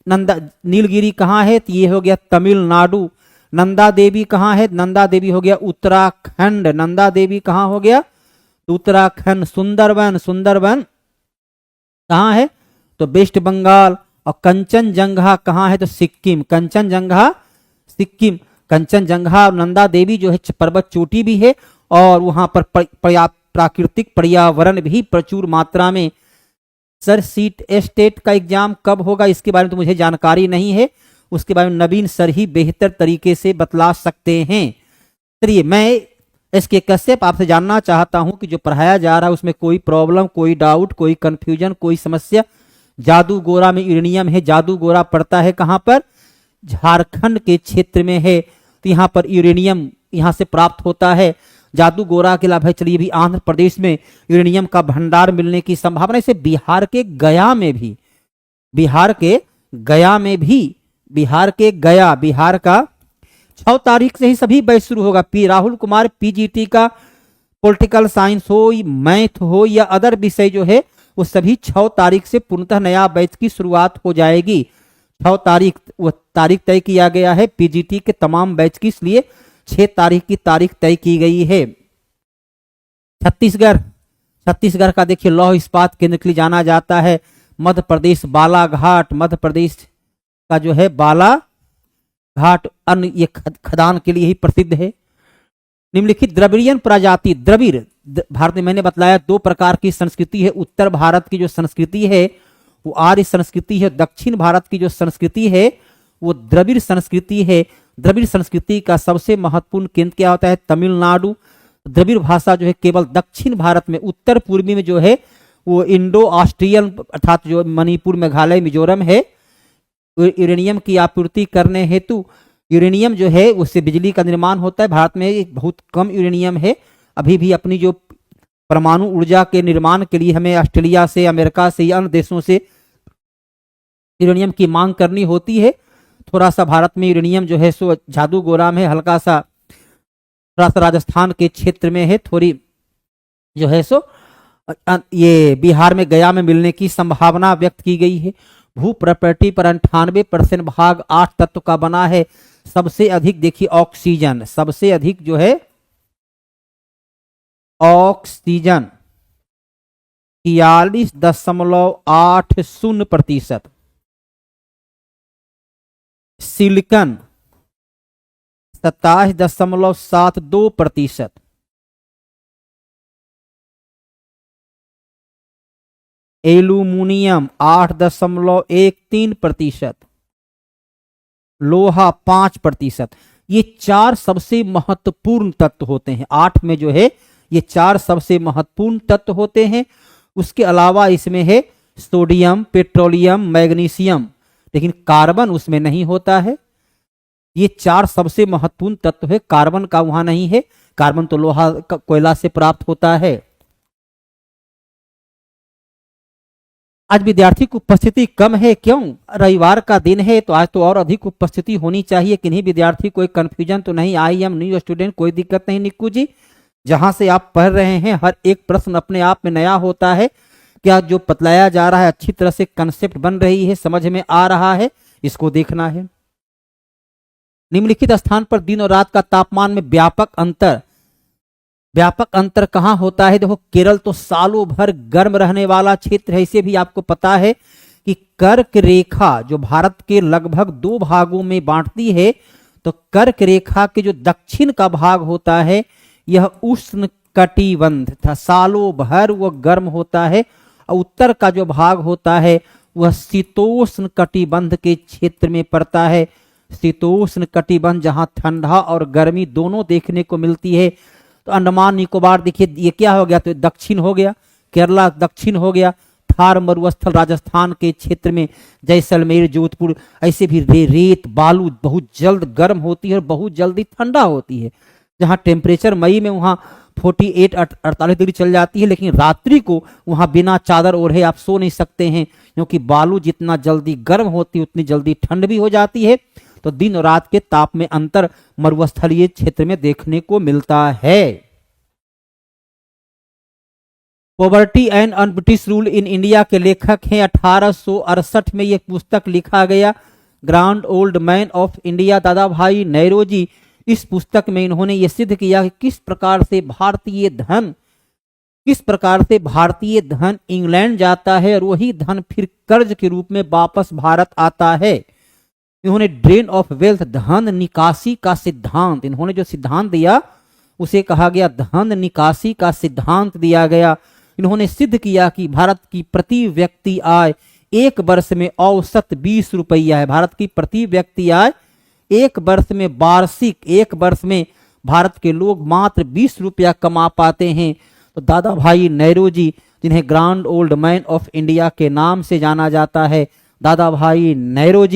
B: नंदा नीलगिरी कहाँ है? तो ये हो गया तमिलनाडु। नंदा देवी कहाँ है? नंदा देवी हो गया उत्तराखंड। नंदा देवी कहाँ हो गया? उत्तराखंड। सुंदरबन, सुंदरबन कहाँ है? तो वेस्ट बंगाल। और कंचनजंगा कहाँ है? तो सिक्किम। कंचनजंगा सिक्किम। कंचनजंगा और नंदा देवी जो है पर्वत चोटी भी है और वहां पर प्राकृतिक पर्यावरण भी प्रचुर मात्रा में। सर सीट स्टेट का एग्जाम कब होगा इसके बारे में तो मुझे जानकारी नहीं है, उसके बारे में नवीन सर ही बेहतर तरीके से बतला सकते हैं। चलिए मैं एसके कश्यप आपसे जानना चाहता हूं कि जो पढ़ाया जा रहा है उसमें कोई प्रॉब्लम, कोई डाउट, कोई कंफ्यूजन, कोई समस्या? जादू गोरा में यूरेनियम है। जादू गोरा पड़ता है कहां पर? झारखंड के क्षेत्र में है। तो यहाँ पर यूरेनियम यहाँ से प्राप्त होता है। जादू गोरा के अलावा चलिए भी आंध्र प्रदेश में यूरेनियम का भंडार मिलने की संभावना। इसे बिहार के गया में भी, बिहार के गया में भी, बिहार के गया, बिहार का 6 तारीख से ही सभी बैच शुरू होगा। राहुल कुमार पीजीटी का पॉलिटिकल साइंस हो, मैथ हो या अदर विषय जो है वो सभी 6 तारीख से पूर्णतः नया बैच की शुरुआत हो जाएगी। 6 तारीख वो तारीख तय किया गया है पीजीटी के तमाम बैच की, इसलिए 6 तारीख की तारीख तय की गई है। छत्तीसगढ़, छत्तीसगढ़ का देखिए लौह इस्पात केंद्र के लिए जाना जाता है। मध्य प्रदेश बालाघाट, मध्य प्रदेश का जो है बालाघाट अन्य ये खदान के लिए ही प्रसिद्ध है। निम्नलिखित द्रविड़ियन प्रजाति, द्रविड़ भारत में मैंने बतलाया 2 प्रकार की संस्कृति है। उत्तर भारत की जो संस्कृति है वो आर्य संस्कृति है, दक्षिण भारत की जो संस्कृति है वो द्रविड़ संस्कृति है। द्रविड़ संस्कृति का सबसे महत्वपूर्ण केंद्र क्या होता है? तमिलनाडु। द्रविड़ भाषा जो है केवल दक्षिण भारत में, उत्तर पूर्वी में जो है वो इंडो ऑस्ट्रियन अर्थात जो मणिपुर, मेघालय, मिजोरम है। यूरेनियम की आपूर्ति करने हेतु यूरेनियम जो है उससे बिजली का निर्माण होता है। भारत में बहुत कम यूरेनियम है। अभी भी अपनी जो परमाणु ऊर्जा के निर्माण के लिए हमें ऑस्ट्रेलिया से, अमेरिका से या अन्य देशों से यूरेनियम की मांग करनी होती है। थोड़ा सा भारत में यूरेनियम जो है सो जादू गोरा में, हल्का सा थोड़ा सा राजस्थान के क्षेत्र में है, थोड़ी जो है सो ये बिहार में गया में मिलने की संभावना व्यक्त की गई है। भू प्रॉपर्टी पर 98% भाग 8 तत्व का बना है। सबसे अधिक देखिए ऑक्सीजन, सबसे अधिक जो है ऑक्सीजन 43.80%, सिलिकॉन 27.72%, एल्यूमिनियम 8.13%, लोहा 5%। ये 4 सबसे महत्वपूर्ण तत्व होते हैं। 8 में जो है ये 4 सबसे महत्वपूर्ण तत्व होते हैं। उसके अलावा इसमें है सोडियम, पेट्रोलियम, मैग्नीशियम, लेकिन कार्बन उसमें नहीं होता है। ये 4 सबसे महत्वपूर्ण तत्व है, कार्बन का वहां नहीं है। कार्बन तो लोहा कोयला से प्राप्त होता है। आज विद्यार्थी की उपस्थिति कम है, क्यों? रविवार का दिन है तो आज तो और अधिक उपस्थिति होनी चाहिए। किन्हीं विद्यार्थी कोई कंफ्यूजन तो नहीं? आई एम न्यू स्टूडेंट, कोई दिक्कत नहीं निक्कू जी। जहां से आप पढ़ रहे हैं हर एक प्रश्न अपने आप में नया होता है। क्या जो बतलाया जा रहा है अच्छी तरह से कंसेप्ट बन रही है, समझ में आ रहा है, इसको देखना है। निम्नलिखित स्थान पर दिन और रात का तापमान में व्यापक अंतर कहां होता है? देखो केरल तो सालों भर गर्म रहने वाला क्षेत्र है। इसे भी आपको पता है कि कर्क रेखा जो भारत के लगभग 2 भागों में बांटती है, तो कर्क रेखा के जो दक्षिण का भाग होता है यह उष्ण कटिबंध था, सालों भर वह गर्म होता है। और उत्तर का जो भाग होता है वह शीतोष्ण कटिबंध के क्षेत्र में पड़ता है। शीतोष्ण कटिबंध जहां ठंडा और गर्मी दोनों देखने को मिलती है। तो अंडमान निकोबार देखिए ये क्या हो गया? तो दक्षिण हो गया, केरला दक्षिण हो गया। थार मरुस्थल राजस्थान के क्षेत्र में, जैसलमेर, जोधपुर, ऐसे भी रेत बालू बहुत जल्द गर्म होती है और बहुत जल्दी ठंडा होती है। जहां टेम्परेचर मई में वहां 48-48 डिग्री चल जाती है, लेकिन रात्रि को वहां बिना चादर ओढ़े आप सो नहीं सकते हैं, क्योंकि बालू जितना जल्दी गर्म होती है उतनी जल्दी ठंड भी हो जाती है। तो दिन और रात के ताप में अंतर मरुस्थलीय क्षेत्र में देखने को मिलता है। Poverty and un-British rule in India के लेखक हैं। 1868 में यह पुस्तक लिखा गया। Grand old man of India दादा भाई नेहरू इस पुस्तक में इन्होंने ये सिद्ध किया कि किस प्रकार से भारतीय धन इंग्लैंड जाता है और वही धन फिर कर्ज के रूप में वापस भारत आता है। इन्होंने ड्रेन ऑफ वेल्थ, धन निकासी का सिद्धांत, इन्होंने जो सिद्धांत दिया उसे कहा गया धन निकासी का सिद्धांत दिया गया। इन्होंने सिद्ध किया कि भारत की प्रति व्यक्ति आय एक वर्ष में औसत 20 रुपया है। भारत की प्रति व्यक्ति आय एक वर्ष में वार्षिक, एक वर्ष में भारत के लोग मात्र 20 रुपया कमा पाते हैं। तो दादा भाई नेहरू जिन्हें grand old man of India के नाम से जाना जाता है, दादा भाई नेहरू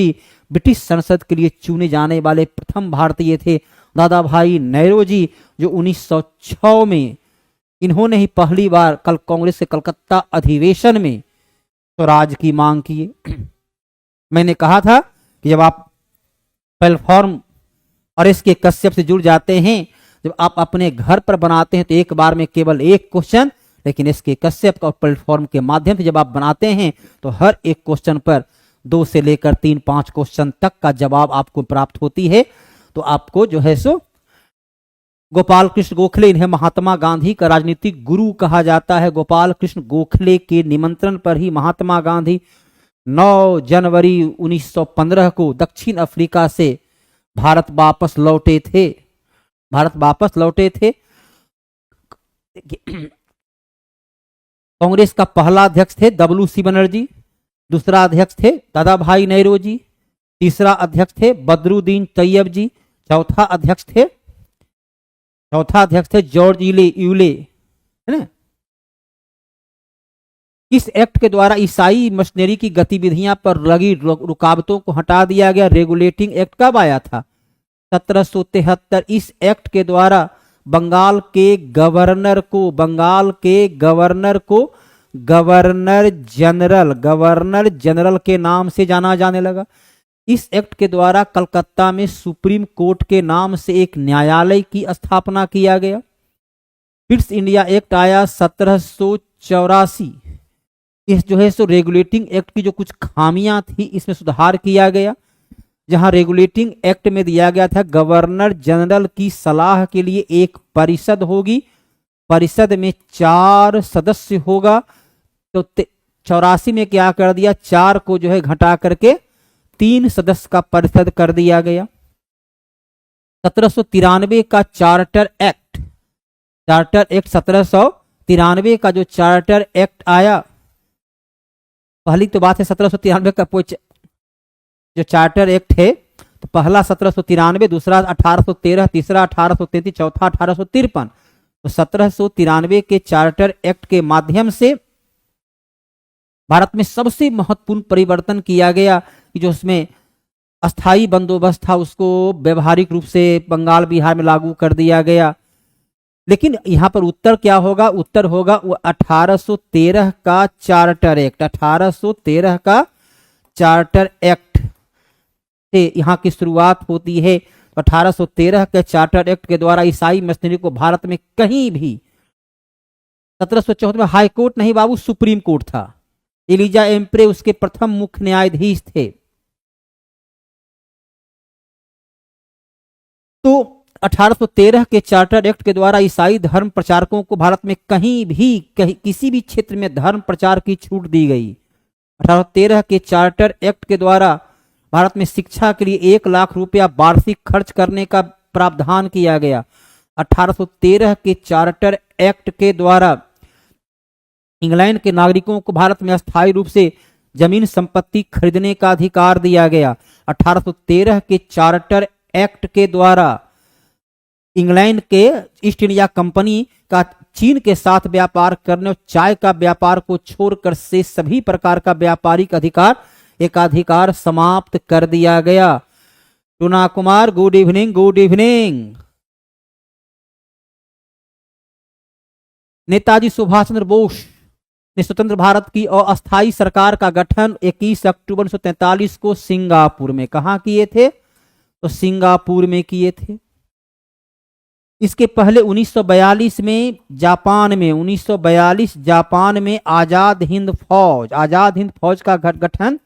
B: ब्रिटिश संसद के लिए चुने जाने वाले प्रथम भारतीय थे। दादा भाई नेहरू जो 1906 में इन्होंने ही पहली बार कांग्रेस के कलकत्ता अधिवेशन में स्वराज की मांग की। मैंने कहा था कि जब आप प्लेटफॉर्म और इसके कश्यप से जुड़ जाते हैं, जब आप अपने घर पर बनाते हैं तो एक बार में केवल एक क्वेश्चन, लेकिन इसके कश्यप और प्लेटफॉर्म के माध्यम से जब आप बनाते हैं तो हर एक क्वेश्चन पर 2 से लेकर 3-5 क्वेश्चन तक का जवाब आपको प्राप्त होती है। तो आपको जो है सो गोपाल कृष्ण गोखले, इन्हें महात्मा गांधी का राजनीतिक गुरु कहा जाता है। गोपाल कृष्ण गोखले के निमंत्रण पर ही महात्मा गांधी 9 जनवरी 1915 को दक्षिण अफ्रीका से भारत वापस लौटे थे। कांग्रेस का पहला अध्यक्ष थे WC बनर्जी, दूसरा अध्यक्ष थे दादा भाई नेहरू तीसरा अध्यक्ष थे बदरुद्दीन तैयब चौथा अध्यक्ष थे जॉर्ज यूले, है ना। इस एक्ट के द्वारा ईसाई मिशनरी की गतिविधियां पर लगी रुकावटों को हटा दिया गया। रेगुलेटिंग एक्ट कब आया था? 1773। इस एक्ट के द्वारा बंगाल के गवर्नर को गवर्नर जनरल के नाम से जाना जाने लगा। इस एक्ट के द्वारा कलकत्ता में सुप्रीम कोर्ट के नाम से एक न्यायालय की स्थापना किया गया। ब्रिटिश इंडिया एक्ट आया 1784। इस जो है सो रेगुलेटिंग एक्ट की जो कुछ खामियां थी इसमें सुधार किया गया। जहां रेगुलेटिंग एक्ट में दिया गया था गवर्नर जनरल की सलाह के लिए एक परिषद होगी, परिषद में 4 सदस्य होगा। तो 84 में क्या कर दिया, 4 को जो है घटा करके 3 सदस्य का परिषद कर दिया गया। 1793 का चार्टर एक्ट 1793 का जो चार्टर एक्ट आया, पहली तो बात है 1793 का जो चार्टर एक्ट है तो पहला 1793, दूसरा 1813, तीसरा 1833, चौथा 1853। तो 1793 के चार्टर एक्ट के माध्यम से भारत में सबसे महत्वपूर्ण परिवर्तन किया गया कि जो उसमें अस्थाई बंदोबस्त था उसको व्यवहारिक रूप से बंगाल बिहार में लागू कर दिया गया। लेकिन यहां पर उत्तर क्या होगा? उत्तर होगा वो 1813 का चार्टर एक्ट। 1813 का चार्टर एक्ट से यहाँ की शुरुआत होती है। 1813 के चार्टर एक्ट के द्वारा ईसाई मिशनरी को भारत में कहीं भी 1774 में हाई कोर्ट नहीं बाबू, सुप्रीम कोर्ट था। एलिजा एम्प्रे उसके प्रथम मुख्य न्यायाधीश थे। तो 1813 के चार्टर एक्ट के द्वारा ईसाई धर्म प्रचारकों को भारत में कहीं भी किसी भी क्षेत्र में धर्म प्रचार की छूट दी गई। 1813 के चार्टर एक्ट के द्वारा भारत में शिक्षा के लिए 1 लाख रुपया वार्षिक खर्च करने का प्रावधान किया गया। 1813 के चार्टर एक्ट के द्वारा इंग्लैंड के नागरिकों को भारत में अस्थायी रूप से जमीन संपत्ति खरीदने का अधिकार दिया गया। 1813 के चार्टर एक्ट के द्वारा इंग्लैंड के ईस्ट इंडिया कंपनी का चीन के साथ व्यापार करने और चाय का व्यापार को छोड़कर से सभी प्रकार का व्यापारिक एकाधिकार समाप्त कर दिया गया। टूना Kumar good evening. Good evening. Netaji Subhash Chandra Bose ने स्वतंत्र भारत की अस्थायी सरकार का गठन 21 अक्टूबर 1943 को सिंगापुर में कहां किए थे? तो सिंगापुर में किए थे। इसके पहले 1942 में जापान में आजाद हिंद फौज का गठन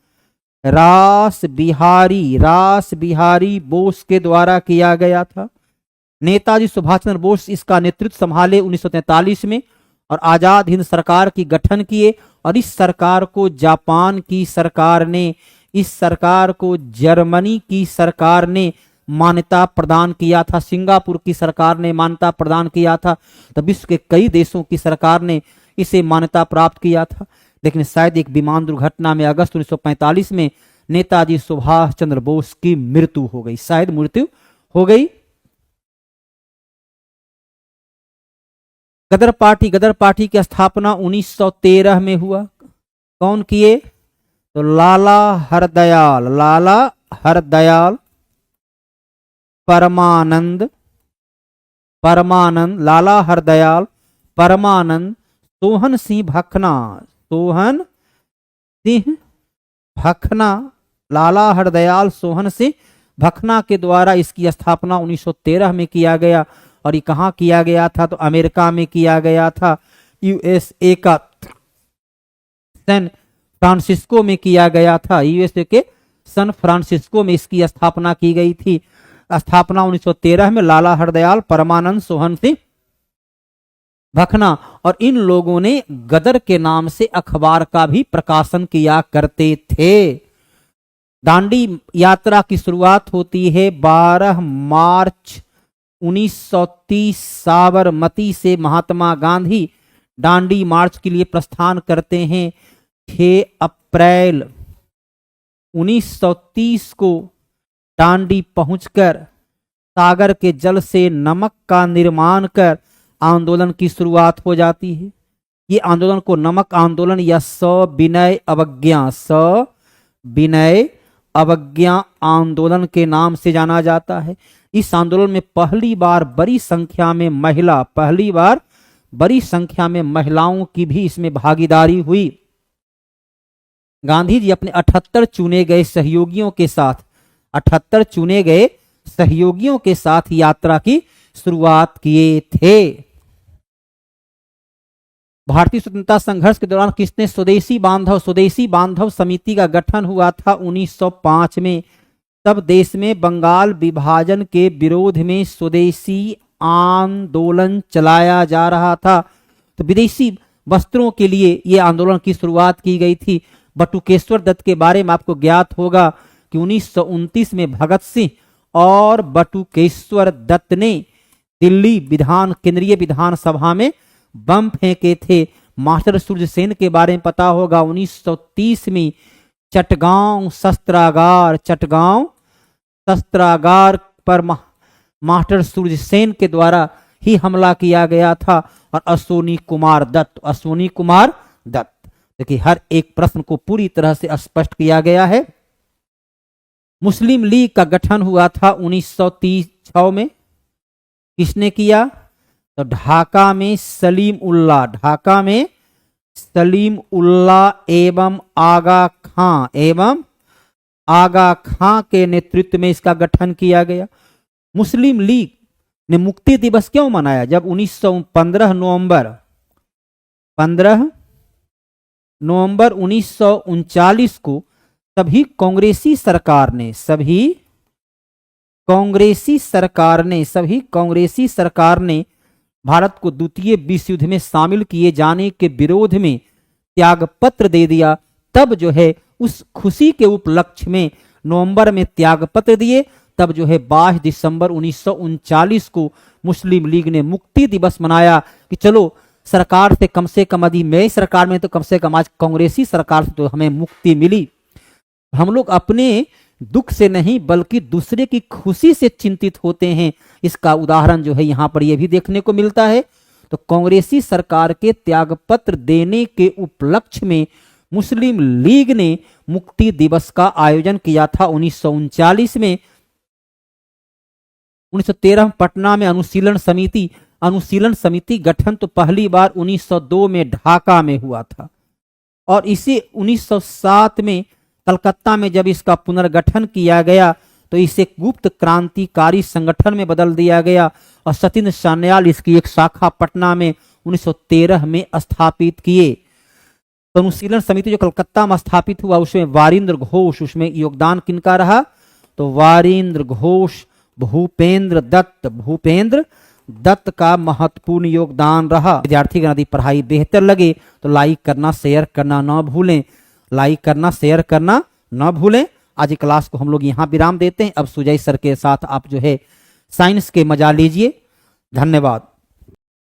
B: रास बिहारी बोस के द्वारा किया गया था। नेताजी सुभाष चंद्र बोस इसका नेतृत्व संभाले 1943 में और आजाद हिंद सरकार की गठन किए, और इस सरकार को जापान की सरकार ने, इस सरकार को जर्मनी की सरकार ने मान्यता प्रदान किया था, सिंगापुर की सरकार ने मान्यता प्रदान किया था, तो विश्व के कई देशों की सरकार ने इसे मान्यता प्राप्त किया था। लेकिन शायद एक विमान दुर्घटना में अगस्त 1945 में नेताजी सुभाष चंद्र बोस की मृत्यु हो गई, शायद मृत्यु हो गई। गदर पार्टी की स्थापना 1913 में हुआ। कौन किए? तो लाला हरदयाल परमानंद, लाला हरदयाल परमानंद, सोहन सिंह भखना, लाला हरदयाल सोहन सिंह भखना के द्वारा इसकी स्थापना 1913 में किया गया। और ये कहाँ किया गया था? तो अमेरिका में किया गया था, यूएसए का सैन फ्रांसिस्को में किया गया था, यूएसए के सैन फ्रांसिस्को में इसकी स्थापना की गई थी। स्थापना 1913 में लाला हरदयाल परमानंद सोहन सिंह भखना, और इन लोगों ने गदर के नाम से अखबार का भी प्रकाशन किया करते थे। दांडी यात्रा की शुरुआत होती है 12 मार्च 1930 साबरमती से। महात्मा गांधी दांडी मार्च के लिए प्रस्थान करते हैं। 6 अप्रैल 1930 को दांडी पहुंचकर सागर के जल से नमक का निर्माण कर आंदोलन की शुरुआत हो जाती है। ये आंदोलन को नमक आंदोलन या सविनय अवज्ञा आंदोलन के नाम से जाना जाता है। इस आंदोलन में पहली बार बड़ी संख्या में महिलाओं की भी इसमें भागीदारी हुई। गांधी जी अपने 78 चुने गए सहयोगियों के साथ यात्रा की शुरुआत किए थे। भारतीय स्वतंत्रता संघर्ष के दौरान किसने स्वदेशी बांधव समिति का गठन हुआ था 1905 में। तब देश में बंगाल विभाजन के विरोध में स्वदेशी आंदोलन चलाया जा रहा था, तो विदेशी वस्त्रों के लिए यह आंदोलन की शुरुआत की गई थी। बटुकेश्वर दत्त के बारे में आपको ज्ञात होगा कि 1929 में भगत सिंह और बटुकेश्वर दत्त ने दिल्ली केंद्रीय विधानसभा में बम फेंके थे। मास्टर सूर्य सेन के बारे में पता होगा, 1930 में चटगांव शस्त्रागार पर मास्टर सूर्य सेन के द्वारा ही हमला किया गया था। और अश्विनी कुमार दत्त, देखिए हर एक प्रश्न को पूरी तरह से स्पष्ट किया गया है। मुस्लिम लीग का गठन हुआ था 1936 में। किसने किया? तो ढाका में सलीम उल्लाह एवं आगा खां के नेतृत्व में इसका गठन किया गया। मुस्लिम लीग ने मुक्ति दिवस क्यों मनाया? जब 15 नवंबर 1939 को सभी कांग्रेसी सरकार ने भारत को द्वितीय विश्व युद्ध में शामिल किए जाने के विरोध में त्यागपत्र दे दिया। तब जो है उस खुशी के उपलक्ष्य में नवंबर में त्यागपत्र दिए। तब जो है 22 दिसंबर 1939 को मुस्लिम लीग ने मुक्ति दिवस मनाया कि चलो सरकार से कम से कम, यदि मैं सरकार में तो कम से कम आज कांग्रेसी सरकार से तो हमें मुक्ति मिली। हम लोग अपने दुख से नहीं बल्कि दूसरे की खुशी से चिंतित होते हैं। इसका उदाहरण जो है यहाँ पर यह भी देखने को मिलता है। तो कांग्रेसी सरकार के त्यागपत्र देने के उपलक्ष्य में मुस्लिम लीग ने मुक्ति दिवस का आयोजन किया था 1939 में। 1913 पटना में अनुशीलन समिति गठन तो पहली बार 1902 में ढाका में हुआ था, और इसे 1907 में कलकत्ता में जब इसका पुनर्गठन किया गया तो इसे गुप्त क्रांतिकारी संगठन में बदल दिया गया। और सत्येंद्र सान्याल इसकी एक शाखा पटना में 1913 में स्थापित किए। तो अनुशीलन समिति जो कलकत्ता में स्थापित हुआ उसमें वारिंद्र घोष, उसमें योगदान किनका रहा? तो वारिंद्र घोष, भूपेंद्र दत्त का महत्वपूर्ण योगदान रहा। विद्यार्थी यदि पढ़ाई बेहतर लगे तो लाइक करना, शेयर करना ना भूलें, लाइक करना, शेयर करना ना भूलें। आज की क्लास को हम लोग यहाँ विराम देते हैं। अब सुजय सर के साथ आप जो है साइंस के मजा लीजिए। धन्यवाद।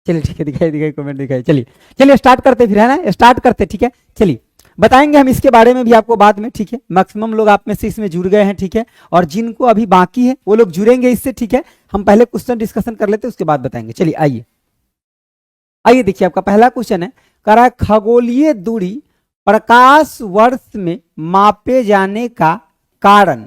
B: चलिए ठीक है, दिखाई कमेंट दिखाई। चलिए स्टार्ट करते फिर, है ना, स्टार्ट करते। ठीक है, चलिए बताएंगे हम इसके बारे में भी आपको बाद में। ठीक है, मैक्सिमम लोग आप में से इसमें जुड़ गए हैं। ठीक है, और जिनको अभी बाकी है वो लोग जुड़ेंगे इससे। ठीक है, हम पहले क्वेश्चन डिस्कशन कर लेते हैं, उसके बाद बताएंगे। चलिए आइए देखिए, आपका पहला क्वेश्चन है, कह रहा है खगोलीय दूरी प्रकाश वर्ष में मापे जाने का कारण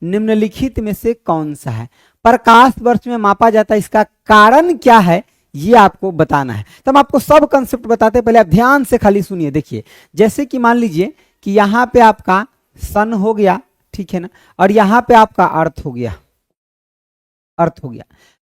B: निम्नलिखित में से कौन सा है? प्रकाश वर्ष में मापा जाता है, इसका कारण क्या है ये आपको बताना है। तो हम आपको सब कंसेप्ट बताते हैं, पहले आप ध्यान से खाली सुनिए। देखिए, जैसे कि मान लीजिए कि यहां पे आपका सन हो गया, ठीक है ना, और यहां पे आपका अर्थ हो गया,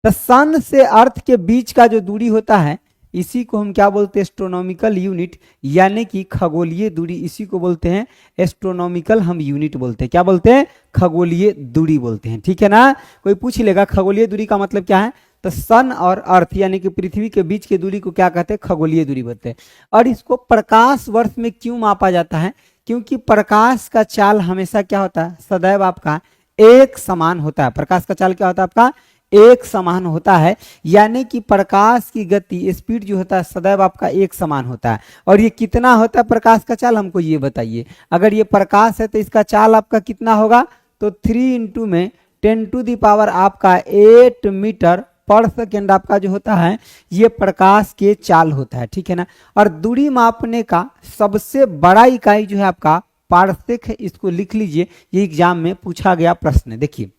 B: तो सन से अर्थ के बीच का जो दूरी होता है इसी को हम क्या बोलते हैं? एस्ट्रोनॉमिकल यूनिट, यानी कि खगोलीय दूरी। इसी को बोलते हैं एस्ट्रोनॉमिकल हम यूनिट बोलते हैं। क्या बोलते हैं? खगोलीय दूरी बोलते हैं। ठीक है ना, कोई पूछ लेगा खगोलीय दूरी का मतलब क्या है, तो सन और अर्थ यानी कि पृथ्वी के बीच की दूरी को क्या कहते हैं? खगोलीय दूरी बोलते हैं। और इसको प्रकाश वर्ष में क्यों मापा जाता है? क्योंकि प्रकाश का चाल हमेशा क्या होता है? सदैव आपका एक समान होता है। प्रकाश का चाल क्या होता है? आपका एक समान होता है, यानी कि प्रकाश की गति, स्पीड जो होता है सदैव आपका एक समान होता है। और ये कितना होता है प्रकाश का चाल, हमको ये बताइए। अगर ये प्रकाश है तो इसका चाल आपका कितना होगा? तो 3 इंटू में 10 टू दी पावर आपका 8 मीटर पर सेकेंड आपका जो होता है ये प्रकाश के चाल होता है। ठीक है ना, और दूरी मापने का सबसे बड़ा इकाई जो है आपका पारसेक है। इसको लिख लीजिए, ये एग्जाम में पूछा गया प्रश्न है। देखिए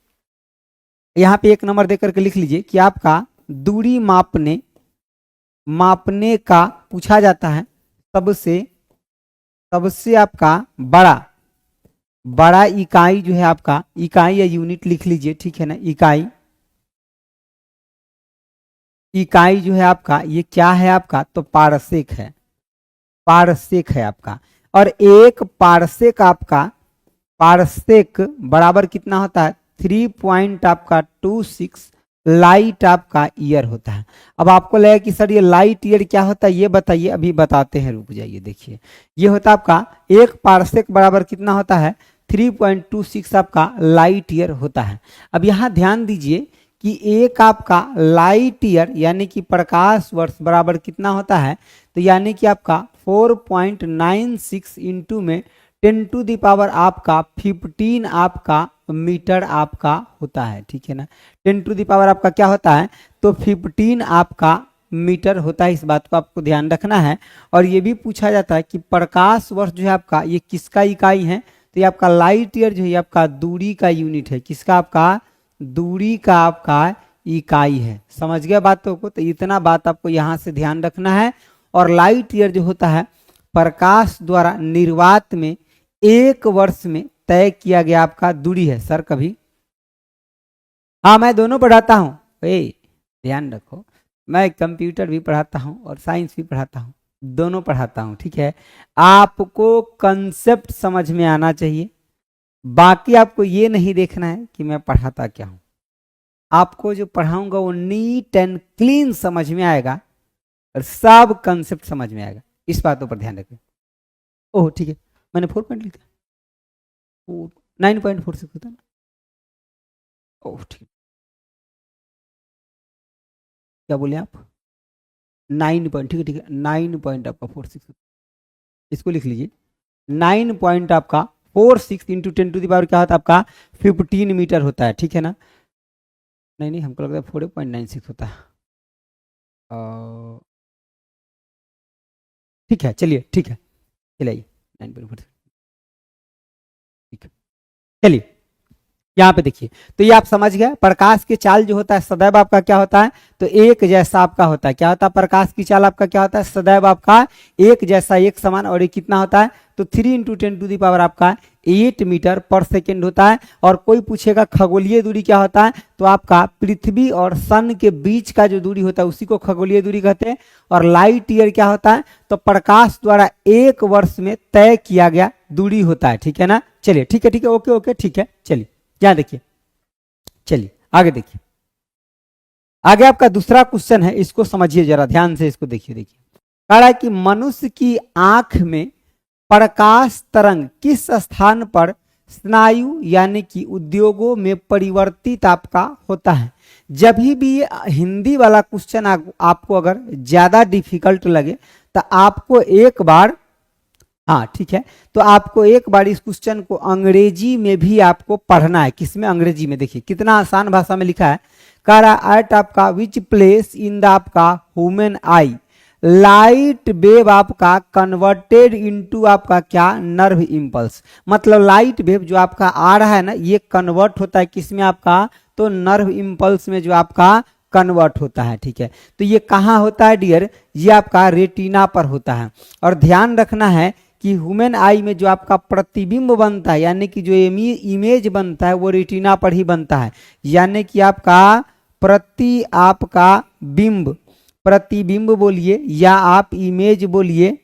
B: यहाँ पे 1 नंबर देकर के लिख लीजिए कि आपका दूरी मापने का पूछा जाता है सबसे आपका बड़ा इकाई जो है आपका, इकाई या यूनिट लिख लीजिए। ठीक है ना, इकाई जो है आपका ये क्या है आपका? तो पारसेक है आपका। और एक पारसेक आपका, पारसेक बराबर कितना होता है? 3.26 लाइट आपका ईयर होता है। अब आपको लगेगा कि सर ये लाइट ईयर क्या होता है, ये बताइए, अभी बताते हैं, रुक जाइए। देखिए ये होता है आपका एक पारसेक बराबर कितना होता है? 3.26 आपका लाइट ईयर होता है। अब यहाँ ध्यान दीजिए कि एक आपका लाइट ईयर यानी कि प्रकाश वर्ष बराबर कितना होता है? तो यानी कि आपका 4.96 इंटू में 10 टू दी पावर आपका 15 आपका मीटर आपका होता है। ठीक है ना, 10 टू दी पावर आपका क्या होता है? तो 15 आपका मीटर होता है। इस बात को आपको ध्यान रखना है। और ये भी पूछा जाता है कि प्रकाश वर्ष जो है आपका ये किसका इकाई है? तो ये आपका लाइट ईयर जो है आपका दूरी का यूनिट है। किसका? आपका दूरी का आपका इकाई है। समझ गया बातों को? तो इतना बात आपको यहाँ से ध्यान रखना है। और लाइट ईयर जो होता है प्रकाश द्वारा निर्वात में 1 वर्ष में तय किया गया आपका दूरी है। सर कभी, हाँ मैं दोनों पढ़ाता हूँ, ध्यान रखो, मैं कंप्यूटर भी पढ़ाता हूँ और साइंस भी पढ़ाता हूँ, दोनों पढ़ाता हूँ। ठीक है, आपको कंसेप्ट समझ में आना चाहिए, बाकी आपको ये नहीं देखना है कि मैं पढ़ाता क्या हूँ। आपको जो पढ़ाऊंगा वो नीट एंड क्लीन समझ में आएगा और सब कंसेप्ट समझ में आएगा। इस बातों पर ध्यान रखें। ओह ठीक है, मैंने 4 पॉइंट लिखा, 9.46 होता ना। ओह ठीक, क्या बोले आप? 9 पॉइंट, ठीक है ठीक है, 9 पॉइंट आपका 46, इसको लिख लीजिए। 9 पॉइंट आपका 46 इंटू 10 टू द पावर क्या होता है आपका? 15 मीटर होता है। ठीक है ना, नहीं हमको लगता है 4.96 होता है। ठीक है, चलिए ठीक है, चलिए 9.46, ठीक है। चलिए यहाँ पे देखिए, तो ये आप समझ गए। प्रकाश की चाल जो होता है सदैव आपका क्या होता है? तो एक जैसा आपका होता है। क्या होता है? प्रकाश की चाल आपका क्या होता है? सदैव आपका एक जैसा, एक समान। और ये कितना होता है? तो 3 इंटू 10⁻⁸ आपका 8 मीटर पर सेकेंड होता है। और कोई पूछेगा खगोलीय दूरी क्या होता है, तो आपका पृथ्वी और सन के बीच का जो दूरी होता है उसी को खगोलीय दूरी कहते हैं। और लाइट ईयर क्या होता है, तो प्रकाश द्वारा 1 वर्ष में तय किया गया दूरी होता है, ठीक है ना। चलिए ठीक है, ओके ओके, ठीक है। चलिए यहाँ देखिए, चलिए आगे देखिए। आगे आपका दूसरा क्वेश्चन है, इसको समझिए जरा ध्यान से, इसको देखिए। कह रहा है कि मनुष्य की आंख में प्रकाश तरंग किस स्थान पर स्नायु यानी कि उद्योगों में परिवर्तित आपका होता है। जब भी ये हिंदी वाला क्वेश्चन आपको अगर ज्यादा डिफिकल्ट लगे तो आपको एक बार, हाँ ठीक है, तो आपको एक बार इस क्वेश्चन को अंग्रेजी में भी आपको पढ़ना है। किसमें, अंग्रेजी में। देखिए कितना आसान भाषा में लिखा है। कह रहा एट आपका विच प्लेस इन द आपका ह्यूमन आई लाइट वेव आपका कन्वर्टेड इनटू आपका क्या, नर्व इंपल्स। मतलब लाइट वेव जो आपका आ रहा है ना, ये कन्वर्ट होता है किसमें आपका, तो नर्व इंपल्स में जो आपका कन्वर्ट होता है, ठीक है। तो ये कहाँ होता है डियर, ये आपका रेटिना पर होता है। और ध्यान रखना है कि ह्यूमन आई में जो आपका प्रतिबिंब बनता है यानी कि जो इमेज बनता है वो रेटिना पर ही बनता है। यानी कि आपका प्रतिबिंब बोलिए या आप इमेज बोलिए,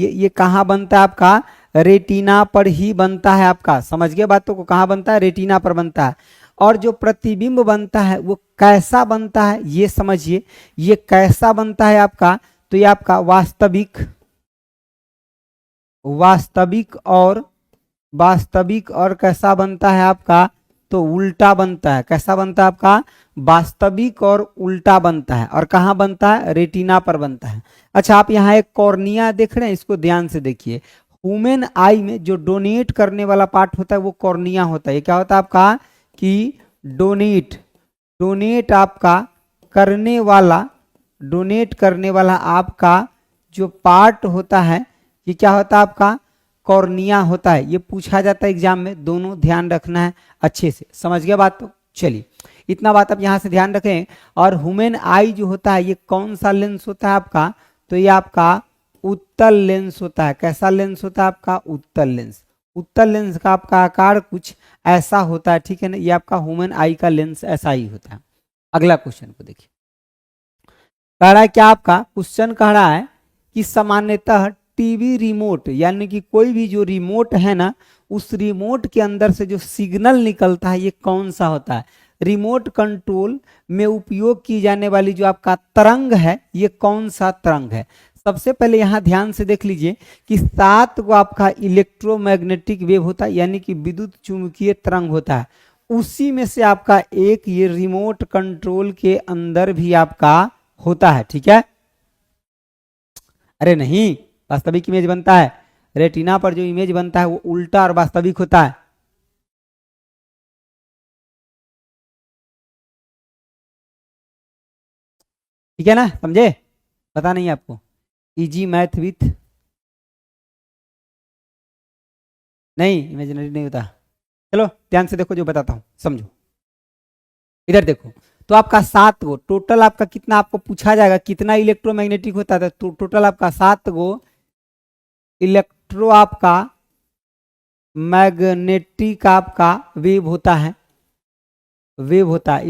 B: ये कहाँ बनता है आपका, रेटिना पर ही बनता है आपका। समझ गए बातों को, कहाँ बनता है, रेटिना पर बनता है। और जो प्रतिबिंब बनता है वो कैसा बनता है ये समझिए, ये कैसा बनता है आपका, तो ये आपका वास्तविक और कैसा बनता है आपका, तो उल्टा बनता है। कैसा बनता है आपका, वास्तविक और उल्टा बनता है। और कहाँ बनता है, रेटिना पर बनता है। अच्छा आप यहाँ एक कॉर्निया देख रहे हैं, इसको ध्यान से देखिए। ह्यूमन आई में जो डोनेट करने वाला पार्ट होता है वो कॉर्निया होता है। ये क्या होता है आपका, कि डोनेट आपका करने वाला आपका जो पार्ट होता है ये क्या होता है आपका, कॉर्निया होता है। ये पूछा जाता है एग्जाम में, दोनों ध्यान रखना है अच्छे से। समझ गया बात तो, चलिए इतना बात आप यहाँ से ध्यान रखें। और ह्यूमन आई जो होता है ये कौन सा लेंस होता है आपका, तो ये आपका उत्तल लेंस होता है। कैसा लेंस होता है आपका, उत्तल लेंस। उत्तल लेंस का आपका आकार कुछ ऐसा होता है, ठीक है ना। ये आपका ह्यूमन आई का लेंस ऐसा ही होता है। अगला क्वेश्चन को देखिए, कह रहा है क्या आपका क्वेश्चन कह रहा है कि सामान्यतः टीवी रिमोट यानी कि कोई भी जो रिमोट है ना, उस रिमोट के अंदर से जो सिग्नल निकलता है ये कौन सा होता है। रिमोट कंट्रोल में उपयोग की जाने वाली जो आपका तरंग है ये कौन सा तरंग है। सबसे पहले यहां ध्यान से देख लीजिए कि 7 को आपका इलेक्ट्रोमैग्नेटिक वेव होता है यानी कि विद्युत चुंबकीय तरंग होता है। उसी में से आपका एक ये रिमोट कंट्रोल के अंदर भी आपका होता है, ठीक है। अरे नहीं, वास्तविक इमेज बनता है, रेटिना पर जो इमेज बनता है वो उल्टा और वास्तविक होता है। ठीक है ना, समझे, पता नहीं आपको, इजी मैथ विथ, नहीं इमेजिनरी नहीं होता। चलो ध्यान से देखो जो बताता हूं, समझो। इधर देखो, तो आपका 7 गो टोटल आपका कितना आपको पूछा जाएगा, कितना इलेक्ट्रोमैग्नेटिक होता है, तो टोटल आपका 7 गो इलेक्ट्रो आपका मैग्नेटिक आपका वेव होता है।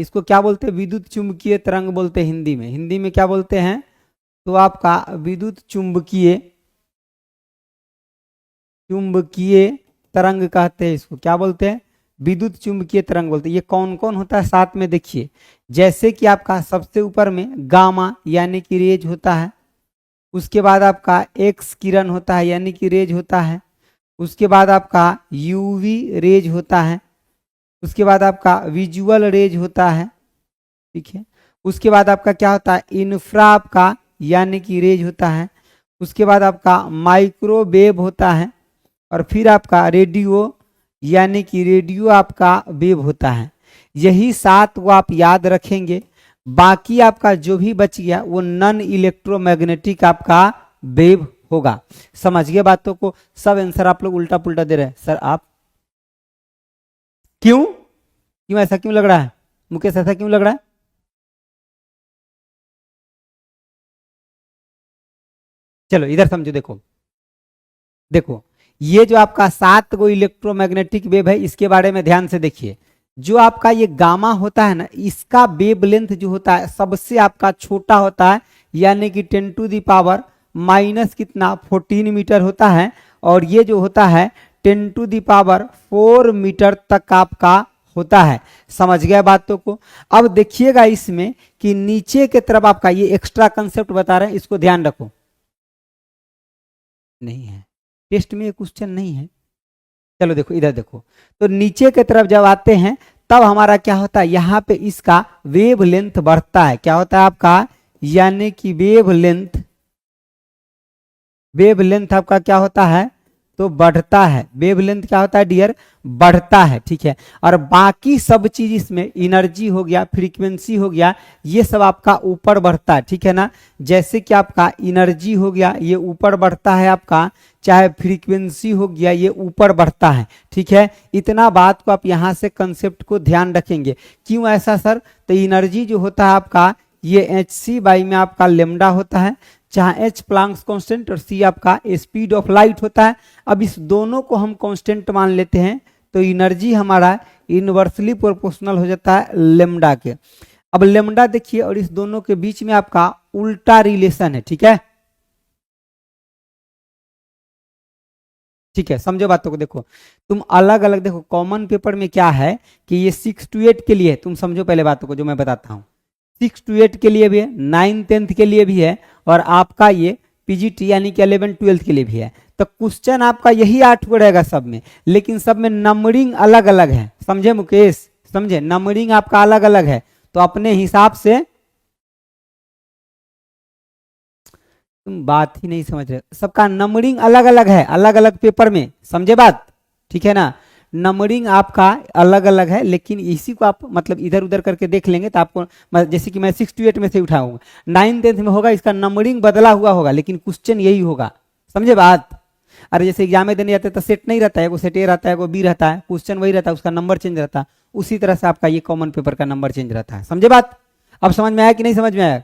B: इसको क्या बोलते हैं, विद्युत चुंबकीय तरंग बोलते हैं हिंदी में क्या बोलते हैं, तो आपका विद्युत चुंबकीय तरंग कहते हैं। इसको क्या बोलते हैं, विद्युत चुंबकीय तरंग बोलते हैं। ये कौन कौन होता है साथ में देखिए, जैसे कि आपका सबसे ऊपर में गामा यानी कि रेज होता है, उसके बाद आपका एक्स किरण होता है यानी कि रेज होता है, उसके बाद आपका यूवी रेज होता है, उसके बाद आपका विजुअल रेज होता है, ठीक है। उसके बाद आपका क्या होता है, इंफ्रा आपका यानी कि रेज होता है, उसके बाद आपका माइक्रोवेव होता है, और फिर आपका रेडियो यानी कि रेडियो आपका वेव होता है। यही 7 वो आप याद रखेंगे। बाकी आपका जो भी बच गया वो नॉन इलेक्ट्रोमैग्नेटिक आपका वेव होगा। समझ गए बातों को, सब आंसर आप लोग उल्टा पुल्टा दे रहे हैं सर आप, क्यों ऐसा क्यों लग रहा है मुकेश, ऐसा क्यों लग रहा है। चलो इधर समझो, देखो देखो ये जो आपका 7 गो इलेक्ट्रोमैग्नेटिक वेव है, इसके बारे में ध्यान से देखिए। जो आपका ये गामा होता है ना, इसका वेवलेंथ जो होता है सबसे आपका छोटा होता है, यानी कि 10 टू द पावर माइनस कितना 14 मीटर होता है, और ये जो होता है 10 टू द पावर 4 मीटर तक आपका होता है। समझ गए बातों को। अब देखिएगा इसमें कि नीचे के तरफ आपका ये एक्स्ट्रा कंसेप्ट बता रहे हैं, इसको ध्यान रखो। नहीं है टेस्ट में ये क्वेश्चन नहीं है। चलो देखो इधर देखो, तो नीचे की तरफ जब आते हैं तब हमारा क्या होता है, यहाँ पे इसका वेव लेंथ बढ़ता है। क्या होता है आपका, यानी कि वेव लेंथ आपका क्या होता है, तो बढ़ता है। वेव लेंथ क्या होता है डियर, बढ़ता है। ठीक है, और बाकी सब चीज इसमें एनर्जी हो गया, फ्रीक्वेंसी हो गया, ये सब आपका ऊपर बढ़ता है। ठीक है ना, जैसे कि आपका एनर्जी हो गया ये ऊपर बढ़ता है आपका, चाहे फ्रीक्वेंसी हो गया ये ऊपर बढ़ता है। ठीक है, इतना बात को आप यहाँ से कंसेप्ट को ध्यान रखेंगे। क्यों ऐसा सर, तो एनर्जी जो होता है आपका ये hc/में आपका लेमडा होता है, जहां h प्लैंक्स कांस्टेंट और c आपका स्पीड ऑफ लाइट होता है। अब इस दोनों को हम कांस्टेंट मान लेते हैं तो एनर्जी हमारा इनवर्सली प्रोपोर्शनल हो जाता है लेमडा के। अब लेमडा देखिए, और इस दोनों के बीच में आपका उल्टा रिलेशन है। ठीक है, ठीक है, समझो बातों को। देखो तुम अलग अलग देखो, कॉमन पेपर में क्या है कि ये 6 to 8 के लिए, तुम समझो पहले बातों को जो मैं बताता हूँ। 6 to 8 के लिए भी है, 9th 10th के लिए भी है, और आपका ये पीजीटी यानी कि 11 12 के लिए भी है। तो क्वेश्चन आपका यही 8 को रहेगा सब में, लेकिन सब में नंबरिंग अलग अलग है। समझे मुकेश, समझे, नंबरिंग आपका अलग अलग है, तो अपने हिसाब से तुम बात ही नहीं समझ रहे, सबका नंबरिंग अलग अलग है, अलग अलग पेपर में। समझे बात, ठीक है ना, नंबरिंग आपका अलग अलग है, लेकिन इसी को आप मतलब इधर उधर करके देख लेंगे तो आपको, जैसे कि मैं 6 to 8 में से उठाऊंगा, 9th 10th में होगा, इसका नंबरिंग बदला हुआ होगा, लेकिन क्वेश्चन यही होगा। समझे बात। अरे जैसे एग्जाम में देने जाते हैं तो सेट नहीं रहता है, वो सेट ए रहता है, वो बी रहता है, क्वेश्चन वही रहता है, उसका नंबर चेंज रहता है। उसी तरह से आपका ये कॉमन पेपर का नंबर चेंज रहता है। समझे बात, अब समझ में आया कि नहीं समझ में आया।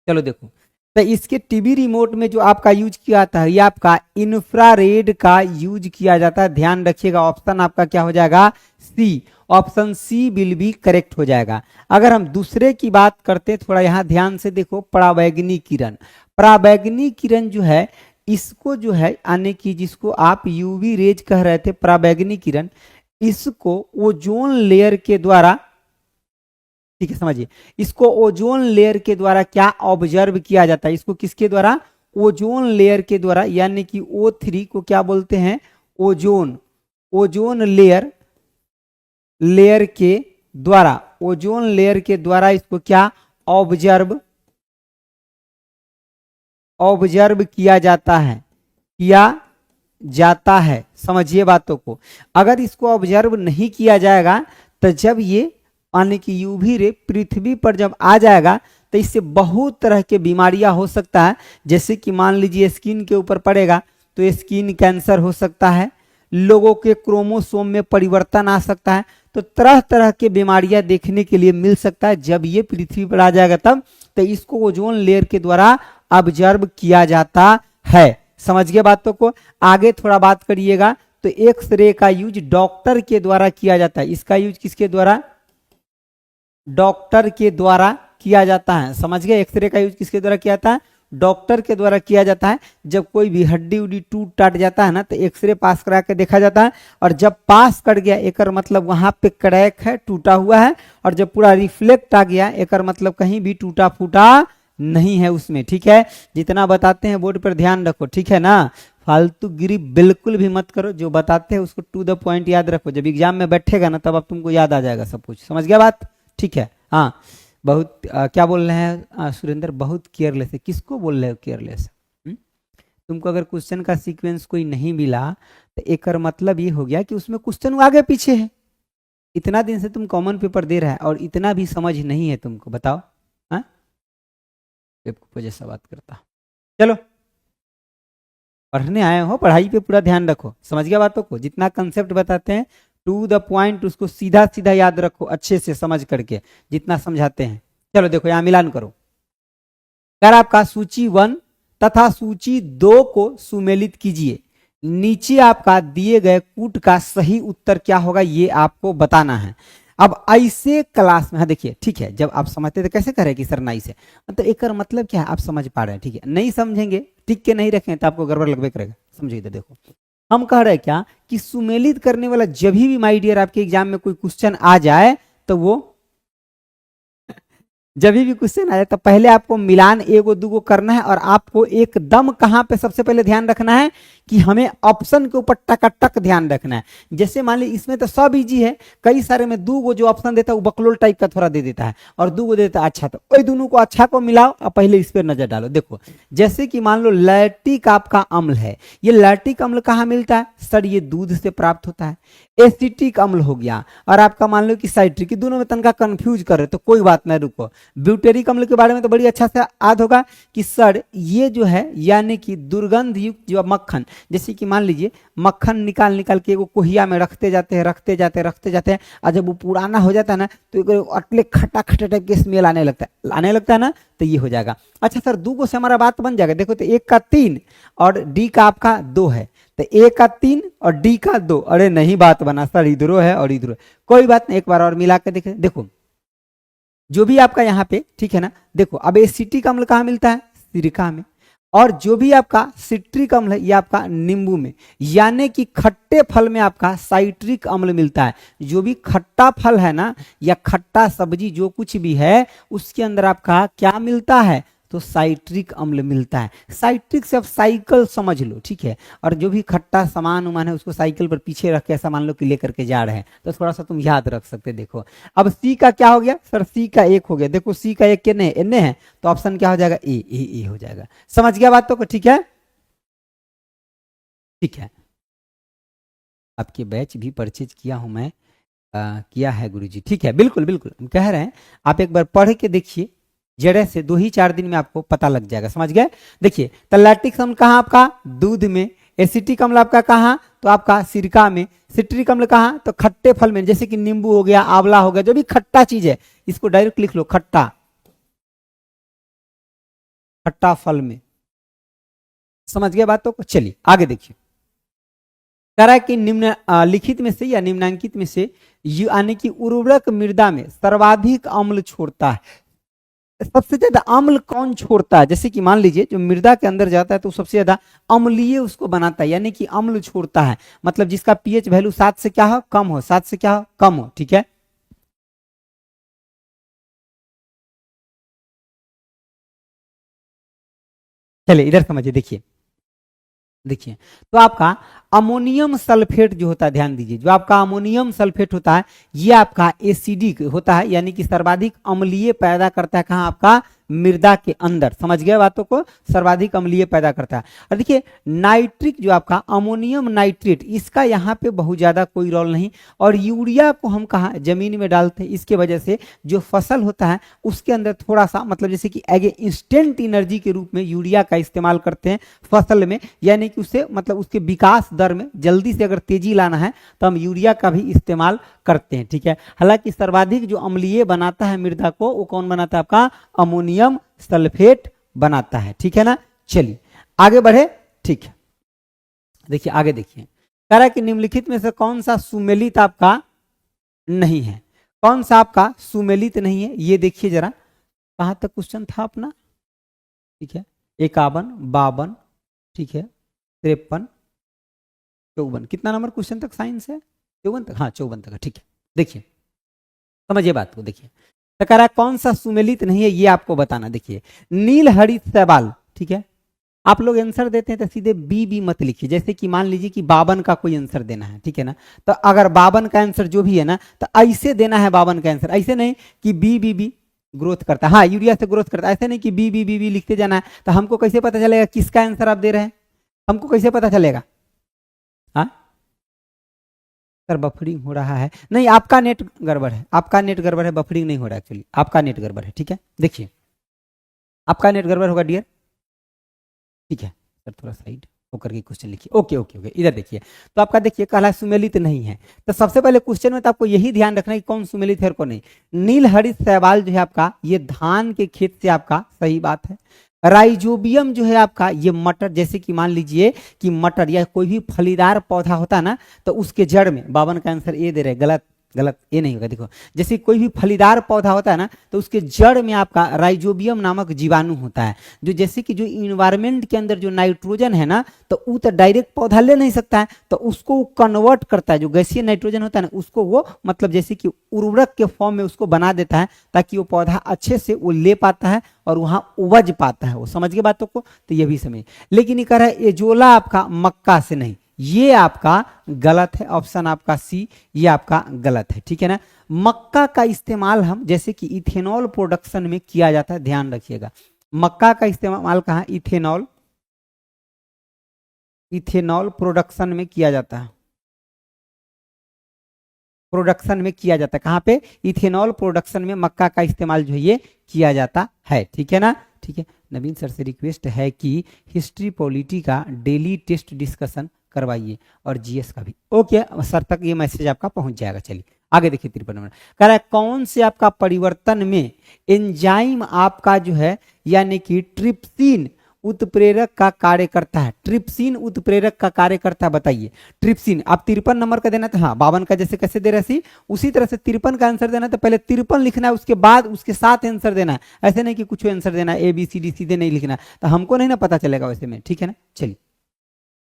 B: चलो देखो, तो इसके टीवी रिमोट में जो आपका यूज किया जाता है, ये आपका इंफ्रारेड का यूज किया जाता है। ध्यान रखिएगा, ऑप्शन आपका क्या हो जाएगा, C. Option C will be correct हो जाएगा। अगर हम दूसरे की बात करते हैं, थोड़ा यहां ध्यान से देखो, पराबैंगनी किरण। पराबैंगनी किरण जो है, इसको जो है यानी कि जिसको आप यूवी रेज कह रहे थे, पराबैंगनी किरण, इसको ओजोन लेयर के द्वारा, ठीक है समझिए, इसको ओजोन लेयर के द्वारा क्या ऑब्जर्व किया जाता है, इसको किसके द्वारा, ओजोन लेयर के द्वारा, यानी कि O3 को क्या बोलते हैं, ओजोन लेयर के द्वारा, ओजोन लेयर के द्वारा इसको क्या ऑब्जर्व किया जाता है। समझिए बातों को। अगर इसको ऑब्जर्व नहीं किया जाएगा तो जब ये यानी कि यूवी रे पृथ्वी पर जब आ जाएगा तो इससे बहुत तरह के बीमारियां हो सकता है। जैसे कि मान लीजिए स्किन के ऊपर पड़ेगा तो स्किन कैंसर हो सकता है, लोगों के क्रोमोसोम में परिवर्तन आ सकता है, तो तरह तरह के बीमारियां देखने के लिए मिल सकता है जब ये पृथ्वी पर आ जाएगा तब। तो इसको ओजोन लेयर के द्वारा ऑब्जर्व किया जाता है। समझ गए बातों को। आगे थोड़ा बात करिएगा, तो एक्सरे का यूज डॉक्टर के द्वारा किया जाता है। इसका यूज किसके द्वारा, डॉक्टर के द्वारा किया जाता है। समझ गए, एक्सरे का यूज किसके द्वारा किया जाता है, डॉक्टर के द्वारा किया जाता है। जब कोई भी हड्डी उड्डी टूट टाट जाता है ना, तो एक्सरे पास करा के देखा जाता है, और जब पास कर गया एकर मतलब वहां पे क्रैक है, टूटा हुआ है, और जब पूरा रिफ्लेक्ट आ गया एकर मतलब कहीं भी टूटा फूटा नहीं है उसमें। ठीक है, जितना बताते हैं बोर्ड पर ध्यान रखो, ठीक है ना, फालतू गिरी बिल्कुल भी मत करो, जो बताते हैं उसको टू द पॉइंट याद रखो। जब एग्जाम में बैठेगा ना तब अब तुमको याद आ जाएगा सब कुछ। समझ गया बात, ठीक है। हाँ, बहुत क्या बोल रहे हैं सुरेंद्र, बहुत केयरलेस है। किसको बोल रहे हो केयरलेस? तुमको अगर क्वेश्चन का सीक्वेंस कोई नहीं मिला तो एक मतलब ये हो गया कि उसमें क्वेश्चन आगे पीछे है। इतना दिन से तुम कॉमन पेपर दे रहा है और इतना भी समझ नहीं है तुमको, बताओ। हाँ, जैसा बात करता। चलो, पढ़ने आए हो, पढ़ाई पे पूरा ध्यान रखो। समझ गया बातों को। जितना कंसेप्ट बताते हैं टू द पॉइंट उसको सीधा सीधा याद रखो, अच्छे से समझ करके जितना समझाते हैं। चलो देखो, यहां मिलान करो। अगर आपका सूची 1 तथा सूची 2 को सुमेलित कीजिए। नीचे आपका दिए गए कूट का सही उत्तर क्या होगा ये आपको बताना है। अब ऐसे क्लास में, हाँ देखिए ठीक है, जब आप समझते थे कैसे करें कि सर नाई से, तो एक मतलब क्या है आप समझ पा रहे हैं, ठीक है। नहीं समझेंगे, टिक के नहीं रखें तो आपको गड़बड़ लगबे करेगा। समझिए इधर देखो, हम कह रहे हैं क्या कि सुमेलित करने वाला जब भी माय डियर आपके एग्जाम में कोई क्वेश्चन आ जाए, तो वो जब भी क्वेश्चन आए तो पहले आपको मिलान एगो दूगो करना है, और आपको एकदम कहां पे सबसे पहले ध्यान रखना है कि हमें ऑप्शन के ऊपर टक ध्यान रखना है। जैसे मान ली इसमें तो सब इजी है, कई सारे में दूगो जो ऑप्शन देता है वो बकलोल टाइप का थोड़ा दे देता है, और दूगो देता है अच्छा, तो वही दोनों को अच्छा को मिलाओ और पहले इस पर नजर डालो। देखो जैसे कि मान लो लैक्टिक आपका अम्ल है, ये लैक्टिक अम्ल कहाँ मिलता है सर, ये दूध से प्राप्त होता है। एसिटिक अम्ल हो गया, और आपका मान लो कि साइट्रिक, दोनों में तनका कंफ्यूज करे तो कोई बात नहीं, रुको। ब्यूटेरिक अम्ल के बारे में तो बड़ी अच्छा से याद होगा कि सर ये जो है यानी कि दुर्गंध युक्त जो मक्खन, जैसे कि मान लीजिए मक्खन निकाल के वो कोहिया में रखते जाते हैं, और जब वो पुराना हो जाता है ना तो एक अटले खट्टा टाइप के स्मेल आने लगता है ना, तो ये हो जाएगा। अच्छा सर दूगो से हमारा बात बन जाएगा। देखो तो एक का 3 और डी का आपका 2 है, तो ए का 3 और डी का 2, अरे नहीं बात बना सर, इधरो है और इधरो, कोई बात नहीं, एक बार और मिला के देखें। देखो जो भी आपका यहाँ पे ठीक है ना, देखो अब एसिटिक अम्ल कहाँ मिलता है, सिरका में, और जो भी आपका सिट्रिक अम्ल है ये आपका नींबू में, यानी कि खट्टे फल में आपका साइट्रिक अम्ल मिलता है। जो भी खट्टा फल है ना या खट्टा सब्जी जो कुछ भी है उसके अंदर आपका क्या मिलता है, तो साइट्रिक अम्ल मिलता है। साइट्रिक से आप साइकिल समझ लो, ठीक है, और जो भी खट्टा सामान उमान है उसको साइकिल पर पीछे रख के ऐसा मान लो कि लेकर के जा रहे हैं, तो थोड़ा सा तुम याद रख सकते। देखो अब सी का क्या हो गया सर, सी का 1 हो गया। देखो सी का 1 कितने एन है, तो ऑप्शन क्या हो जाएगा, ए हो जाएगा। समझ गया बात तो, ठीक है ठीक है। आपके बैच भी परचेज किया हूं मैं, किया है गुरुजी, ठीक है, बिल्कुल बिल्कुल हम कह रहे हैं, आप एक बार पढ़ के देखिए, जड़े से 2 ही 4 दिन में आपको पता लग जाएगा। समझ गए। देखिए तो लैक्टिक अम्ल कहाँ आपका, दूध में। एसिटिक अम्ल आपका कहाँ, तो आपका सिरका में। सिट्रिक अम्ल कहाँ, तो खट्टे फल में, जैसे कि नींबू हो गया, आंवला हो गया, जो भी खट्टा चीज है इसको डायरेक्ट लिख लो, खट्टा फल में। समझ गया बात तो। चलिए आगे देखिए, कह रहा है कि निम्नलिखित में से या निम्नांकित में से यानी कि उर्वरक मृदा में सर्वाधिक अम्ल छोड़ता है, सबसे ज्यादा अम्ल कौन छोड़ता है। जैसे कि मान लीजिए जो मृदा के अंदर जाता है तो सबसे ज्यादा अम्लीय उसको बनाता है, यानी कि अम्ल छोड़ता है, मतलब जिसका पीएच वैल्यू 7 से क्या हो, कम हो, 7 से क्या हो, कम हो, ठीक है। चलिए इधर समझिए, देखिए तो आपका अमोनियम सल्फेट जो होता है, ध्यान दीजिए, जो आपका अमोनियम सल्फेट होता है ये आपका एसिडिक होता है, यानी कि सर्वाधिक अम्लीय पैदा करता है कहाँ, आपका मृदा के अंदर। समझ गए बातों को, सर्वाधिक अम्लीय पैदा करता है। और देखिए नाइट्रिक जो आपका अमोनियम नाइट्रेट, इसका यहाँ पे बहुत ज्यादा कोई रोल नहीं, और यूरिया को हम कहाँ जमीन में डालते हैं, इसके वजह से जो फसल होता है उसके अंदर थोड़ा सा मतलब जैसे कि एगे इंस्टेंट एनर्जी के रूप में यूरिया का इस्तेमाल करते हैं फसल में, यानी कि उससे मतलब उसके विकास दर में जल्दी से अगर तेजी लाना है तो हम यूरिया का भी इस्तेमाल करते हैं, ठीक है। हालांकि सर्वाधिक जो अम्लीय बनाता है मृदा को वो कौन बनाता है, आपका अमोनियम सल्फेट बनाता है, ठीक है ना। चलिए आगे बढ़े, ठीक है। देखिए आगे देखिए, कह रहा है कि निम्नलिखित में से कौन सा सुमेलित आपका नहीं है, कौन सा आपका सुमेलित नहीं है, ये देखिए जरा, कहां तक क्वेश्चन था अपना, ठीक है। 51, 52, ठीक है, 53, 54, कितना नंबर क्वेश्चन तक साइंस है, 54 तक, हाँ 54 तक, ठीक है। देखिए समझिए बात को, देखिए तो कह रहा है कौन सा सुमेलित नहीं है ये आपको बताना। देखिए नील हरित शैवाल, ठीक है, आप लोग आंसर देते हैं तो सीधे बी मत लिखिए। जैसे कि मान लीजिए कि 52 का कोई आंसर देना है, ठीक है ना, तो अगर 52 का आंसर जो भी है ना तो ऐसे देना है 52 का आंसर, ऐसे नहीं कि बी ग्रोथ करता है, हाँ यूरिया से ग्रोथ करता है, ऐसे नहीं कि बी लिखते जाना है। तो हमको कैसे पता चलेगा किसका आंसर आप दे रहे हैं, हमको कैसे पता चलेगा, हाँ सर बफरिंग हो रहा है, नहीं आपका नेट गड़बड़ है, आपका नेट गड़बड़ है, बफरिंग नहीं हो रहा है, एक्चुअली आपका नेट गड़बड़ है, ठीक है। देखिए आपका नेट गड़बड़ होगा डियर, ठीक है सर, थोड़ा साइड होकर के क्वेश्चन लिखिए, ओके ओके ओके, इधर देखिए। तो आपका देखिए कहला सुमेलित नहीं है, तो सबसे पहले क्वेश्चन में तो आपको यही ध्यान रखना है कि कौन सुमेलित है और कौन नहीं। नील हरित शैवाल जो है आपका ये धान के खेत से आपका, सही बात है, राइजोबियम जो है आपका ये मटर, जैसे कि मान लीजिए कि मटर या कोई भी फलीदार पौधा होता है ना, तो उसके जड़ में, 52 का आंसर ए दे रहे, गलत गलत, ये नहीं होगा। देखो जैसे कोई भी फलीदार पौधा होता है ना, तो उसके जड़ में आपका राइजोबियम नामक जीवाणु होता है, जो जैसे कि जो इन्वायरमेंट के अंदर जो नाइट्रोजन है ना, तो वो तो डायरेक्ट पौधा ले नहीं सकता है, तो उसको वो कन्वर्ट करता है, जो गैसीय नाइट्रोजन होता है ना, उसको वो मतलब जैसे कि उर्वरक के फॉर्म में उसको बना देता है, ताकि वो पौधा अच्छे से वो ले पाता है और वहां उपज पाता है। वो समझ गए बातों को, तो ये भी समझ। लेकिन ये कह रहा है एजोला आपका मक्का से नहीं, ये आपका गलत है, ऑप्शन आपका सी, ये आपका गलत है, ठीक है ना। मक्का का इस्तेमाल हम जैसे कि इथेनॉल प्रोडक्शन में किया जाता है, ध्यान रखिएगा। मक्का का इस्तेमाल कहाँ, इथेनॉल, इथेनॉल प्रोडक्शन में किया जाता है, प्रोडक्शन में किया जाता है। कहाँ पे, इथेनॉल प्रोडक्शन में मक्का का इस्तेमाल जो है ये किया जाता है, ठीक है ना। ठीक है, नवीन सर से रिक्वेस्ट है कि हिस्ट्री पॉलिटी का डेली टेस्ट डिस्कशन करवाइए और जीएस का भी। ओके सर, तक ये मैसेज आपका पहुंच जाएगा। चलिए आगे देखिए, 53 नंबर कह रहा है कौन से आपका परिवर्तन में एंजाइम आपका जो है यानी कि ट्रिप्सिन उत्प्रेरक का कार्य करता है। ट्रिप्सिन उत्प्रेरक का कार्य करता है, बताइए। ट्रिप्सिन आप 53 नंबर का देना था, हाँ 52 का जैसे कैसे दे रहे सी, उसी तरह से 53 का आंसर देना, तो पहले 53 लिखना है, उसके बाद उसके साथ आंसर देना है। ऐसे नहीं कि कुछ आंसर देना है, ABCD सीधे नहीं लिखना, तो हमको नहीं ना पता चलेगा वैसे में, ठीक है ना। चलिए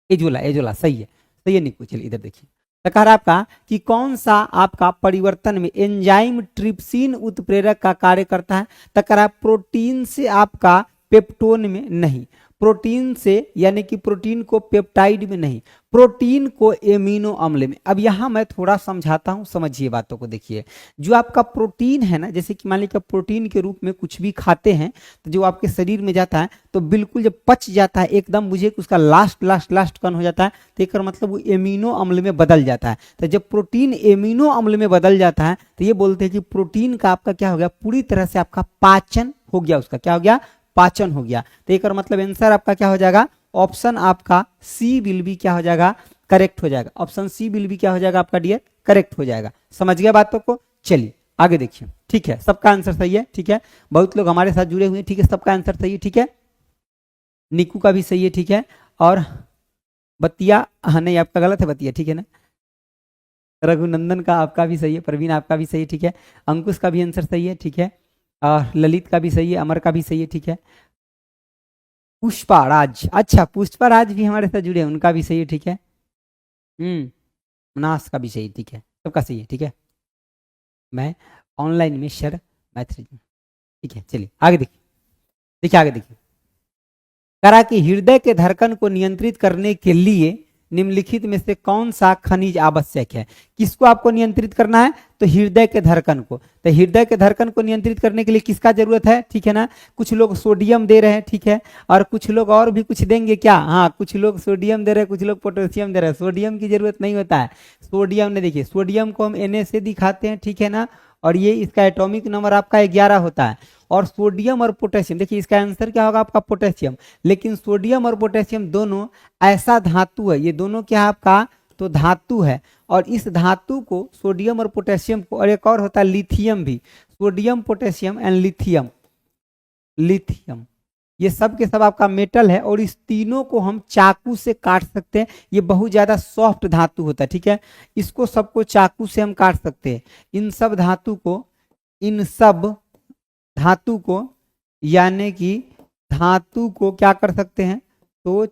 B: एजोला, एजोला सही है, सही है निकू। चलिए इधर देखिए, तो कह रहा आपका कि कौन सा आपका परिवर्तन में एंजाइम ट्रिप्सिन उत्प्रेरक का कार्य करता है, तो कह रहा प्रोटीन से आपका पेप्टोन में नहीं, प्रोटीन से यानी कि प्रोटीन को पेप्टाइड में नहीं, प्रोटीन को एमिनो अम्ल में। अब यहां मैं थोड़ा समझाता हूं, समझिए बातों को। देखिए जो आपका प्रोटीन है ना, जैसे कि मान लीजिए प्रोटीन के रूप में कुछ भी खाते हैं, तो जो आपके शरीर में जाता है तो बिल्कुल जब पच जाता है एकदम, मुझे उसका लास्ट कण हो जाता है, तो एक मतलब वो एमिनो अम्ल में बदल जाता है। तो जब प्रोटीन एमिनो अम्ल में बदल जाता है, तो ये बोलते हैं कि प्रोटीन का आपका क्या हो गया, पूरी तरह से आपका पाचन हो गया, उसका क्या हो गया, पाचन हो गया। तो एक मतलब आंसर आपका क्या हो जाएगा, ऑप्शन आपका सी विल भी क्या हो जाएगा, करेक्ट हो जाएगा। ऑप्शन सी विल भी क्या हो जाएगा आपका डियर, करेक्ट हो जाएगा। समझ गया बातों को। चलिए आगे देखिए, ठीक है, सबका आंसर सही है, ठीक है। बहुत लोग हमारे साथ जुड़े हुए हैं, ठीक है, सबका आंसर सही है, ठीक है। निकू का भी सही है, ठीक है। और बतिया, हाँ नहीं आपका गलत है बतिया, ठीक है ना। रघुनंदन का आपका भी सही है, प्रवीण आपका भी सही है, ठीक है। अंकुश का भी आंसर सही है, ठीक है। और ललित का भी सही है, अमर का भी सही है, ठीक है। पुष्पा राज, अच्छा पुष्पा राज भी हमारे साथ जुड़े हैं, उनका भी सही है, ठीक है। मनास का भी सही, ठीक है, सबका सही है, ठीक है। मैं ऑनलाइन में सर मैथ, ठीक है। चलिए आगे देखिए, देखिए आगे देखिए, करा कि हृदय के धड़कन को नियंत्रित करने के लिए निम्नलिखित में से कौन सा खनिज आवश्यक है। किसको आपको नियंत्रित करना है, तो हृदय के धड़कन को। तो हृदय के धड़कन को नियंत्रित करने के लिए किसका जरूरत है, ठीक है ना। कुछ लोग सोडियम दे रहे हैं, ठीक है, और कुछ लोग और भी कुछ देंगे क्या, हाँ कुछ लोग सोडियम दे रहे हैं, कुछ लोग पोटेशियम दे रहे हैं। सोडियम की जरूरत नहीं होता है, सोडियम ने देखिए, सोडियम को हम Na से दिखाते हैं, ठीक है ना, और ये इसका एटॉमिक नंबर आपका 11 होता है। और सोडियम और पोटेशियम, देखिए इसका आंसर क्या होगा आपका, पोटेशियम। लेकिन सोडियम और पोटेशियम दोनों ऐसा धातु है, ये दोनों क्या है आपका, तो धातु है। और इस धातु को, सोडियम और पोटेशियम को, और एक और होता है लिथियम भी, sodium potassium and lithium, lithium, ये सब के सब आपका मेटल है। और इस तीनों को हम चाकू से काट सकते हैं, ये बहुत ज्यादा सॉफ्ट धातु होता है, ठीक है। इसको सबको चाकू से हम काट सकते हैं, इन सब धातु को, इन सब धातु को, यानी कि धातु को क्या कर सकते हैं, तो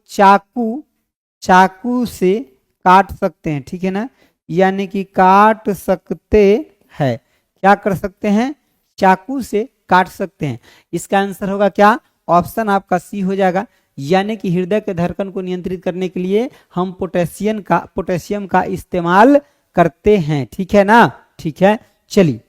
B: चाकू से काट सकते हैं, ठीक है ना, यानी कि काट सकते हैं, क्या कर सकते हैं, चाकू से काट सकते हैं। इसका आंसर होगा क्या, ऑप्शन आपका सी हो जाएगा। यानी कि हृदय के धड़कन को नियंत्रित करने के लिए हम पोटेशियम का इस्तेमाल करते हैं, ठीक है ना, ठीक है। चलिए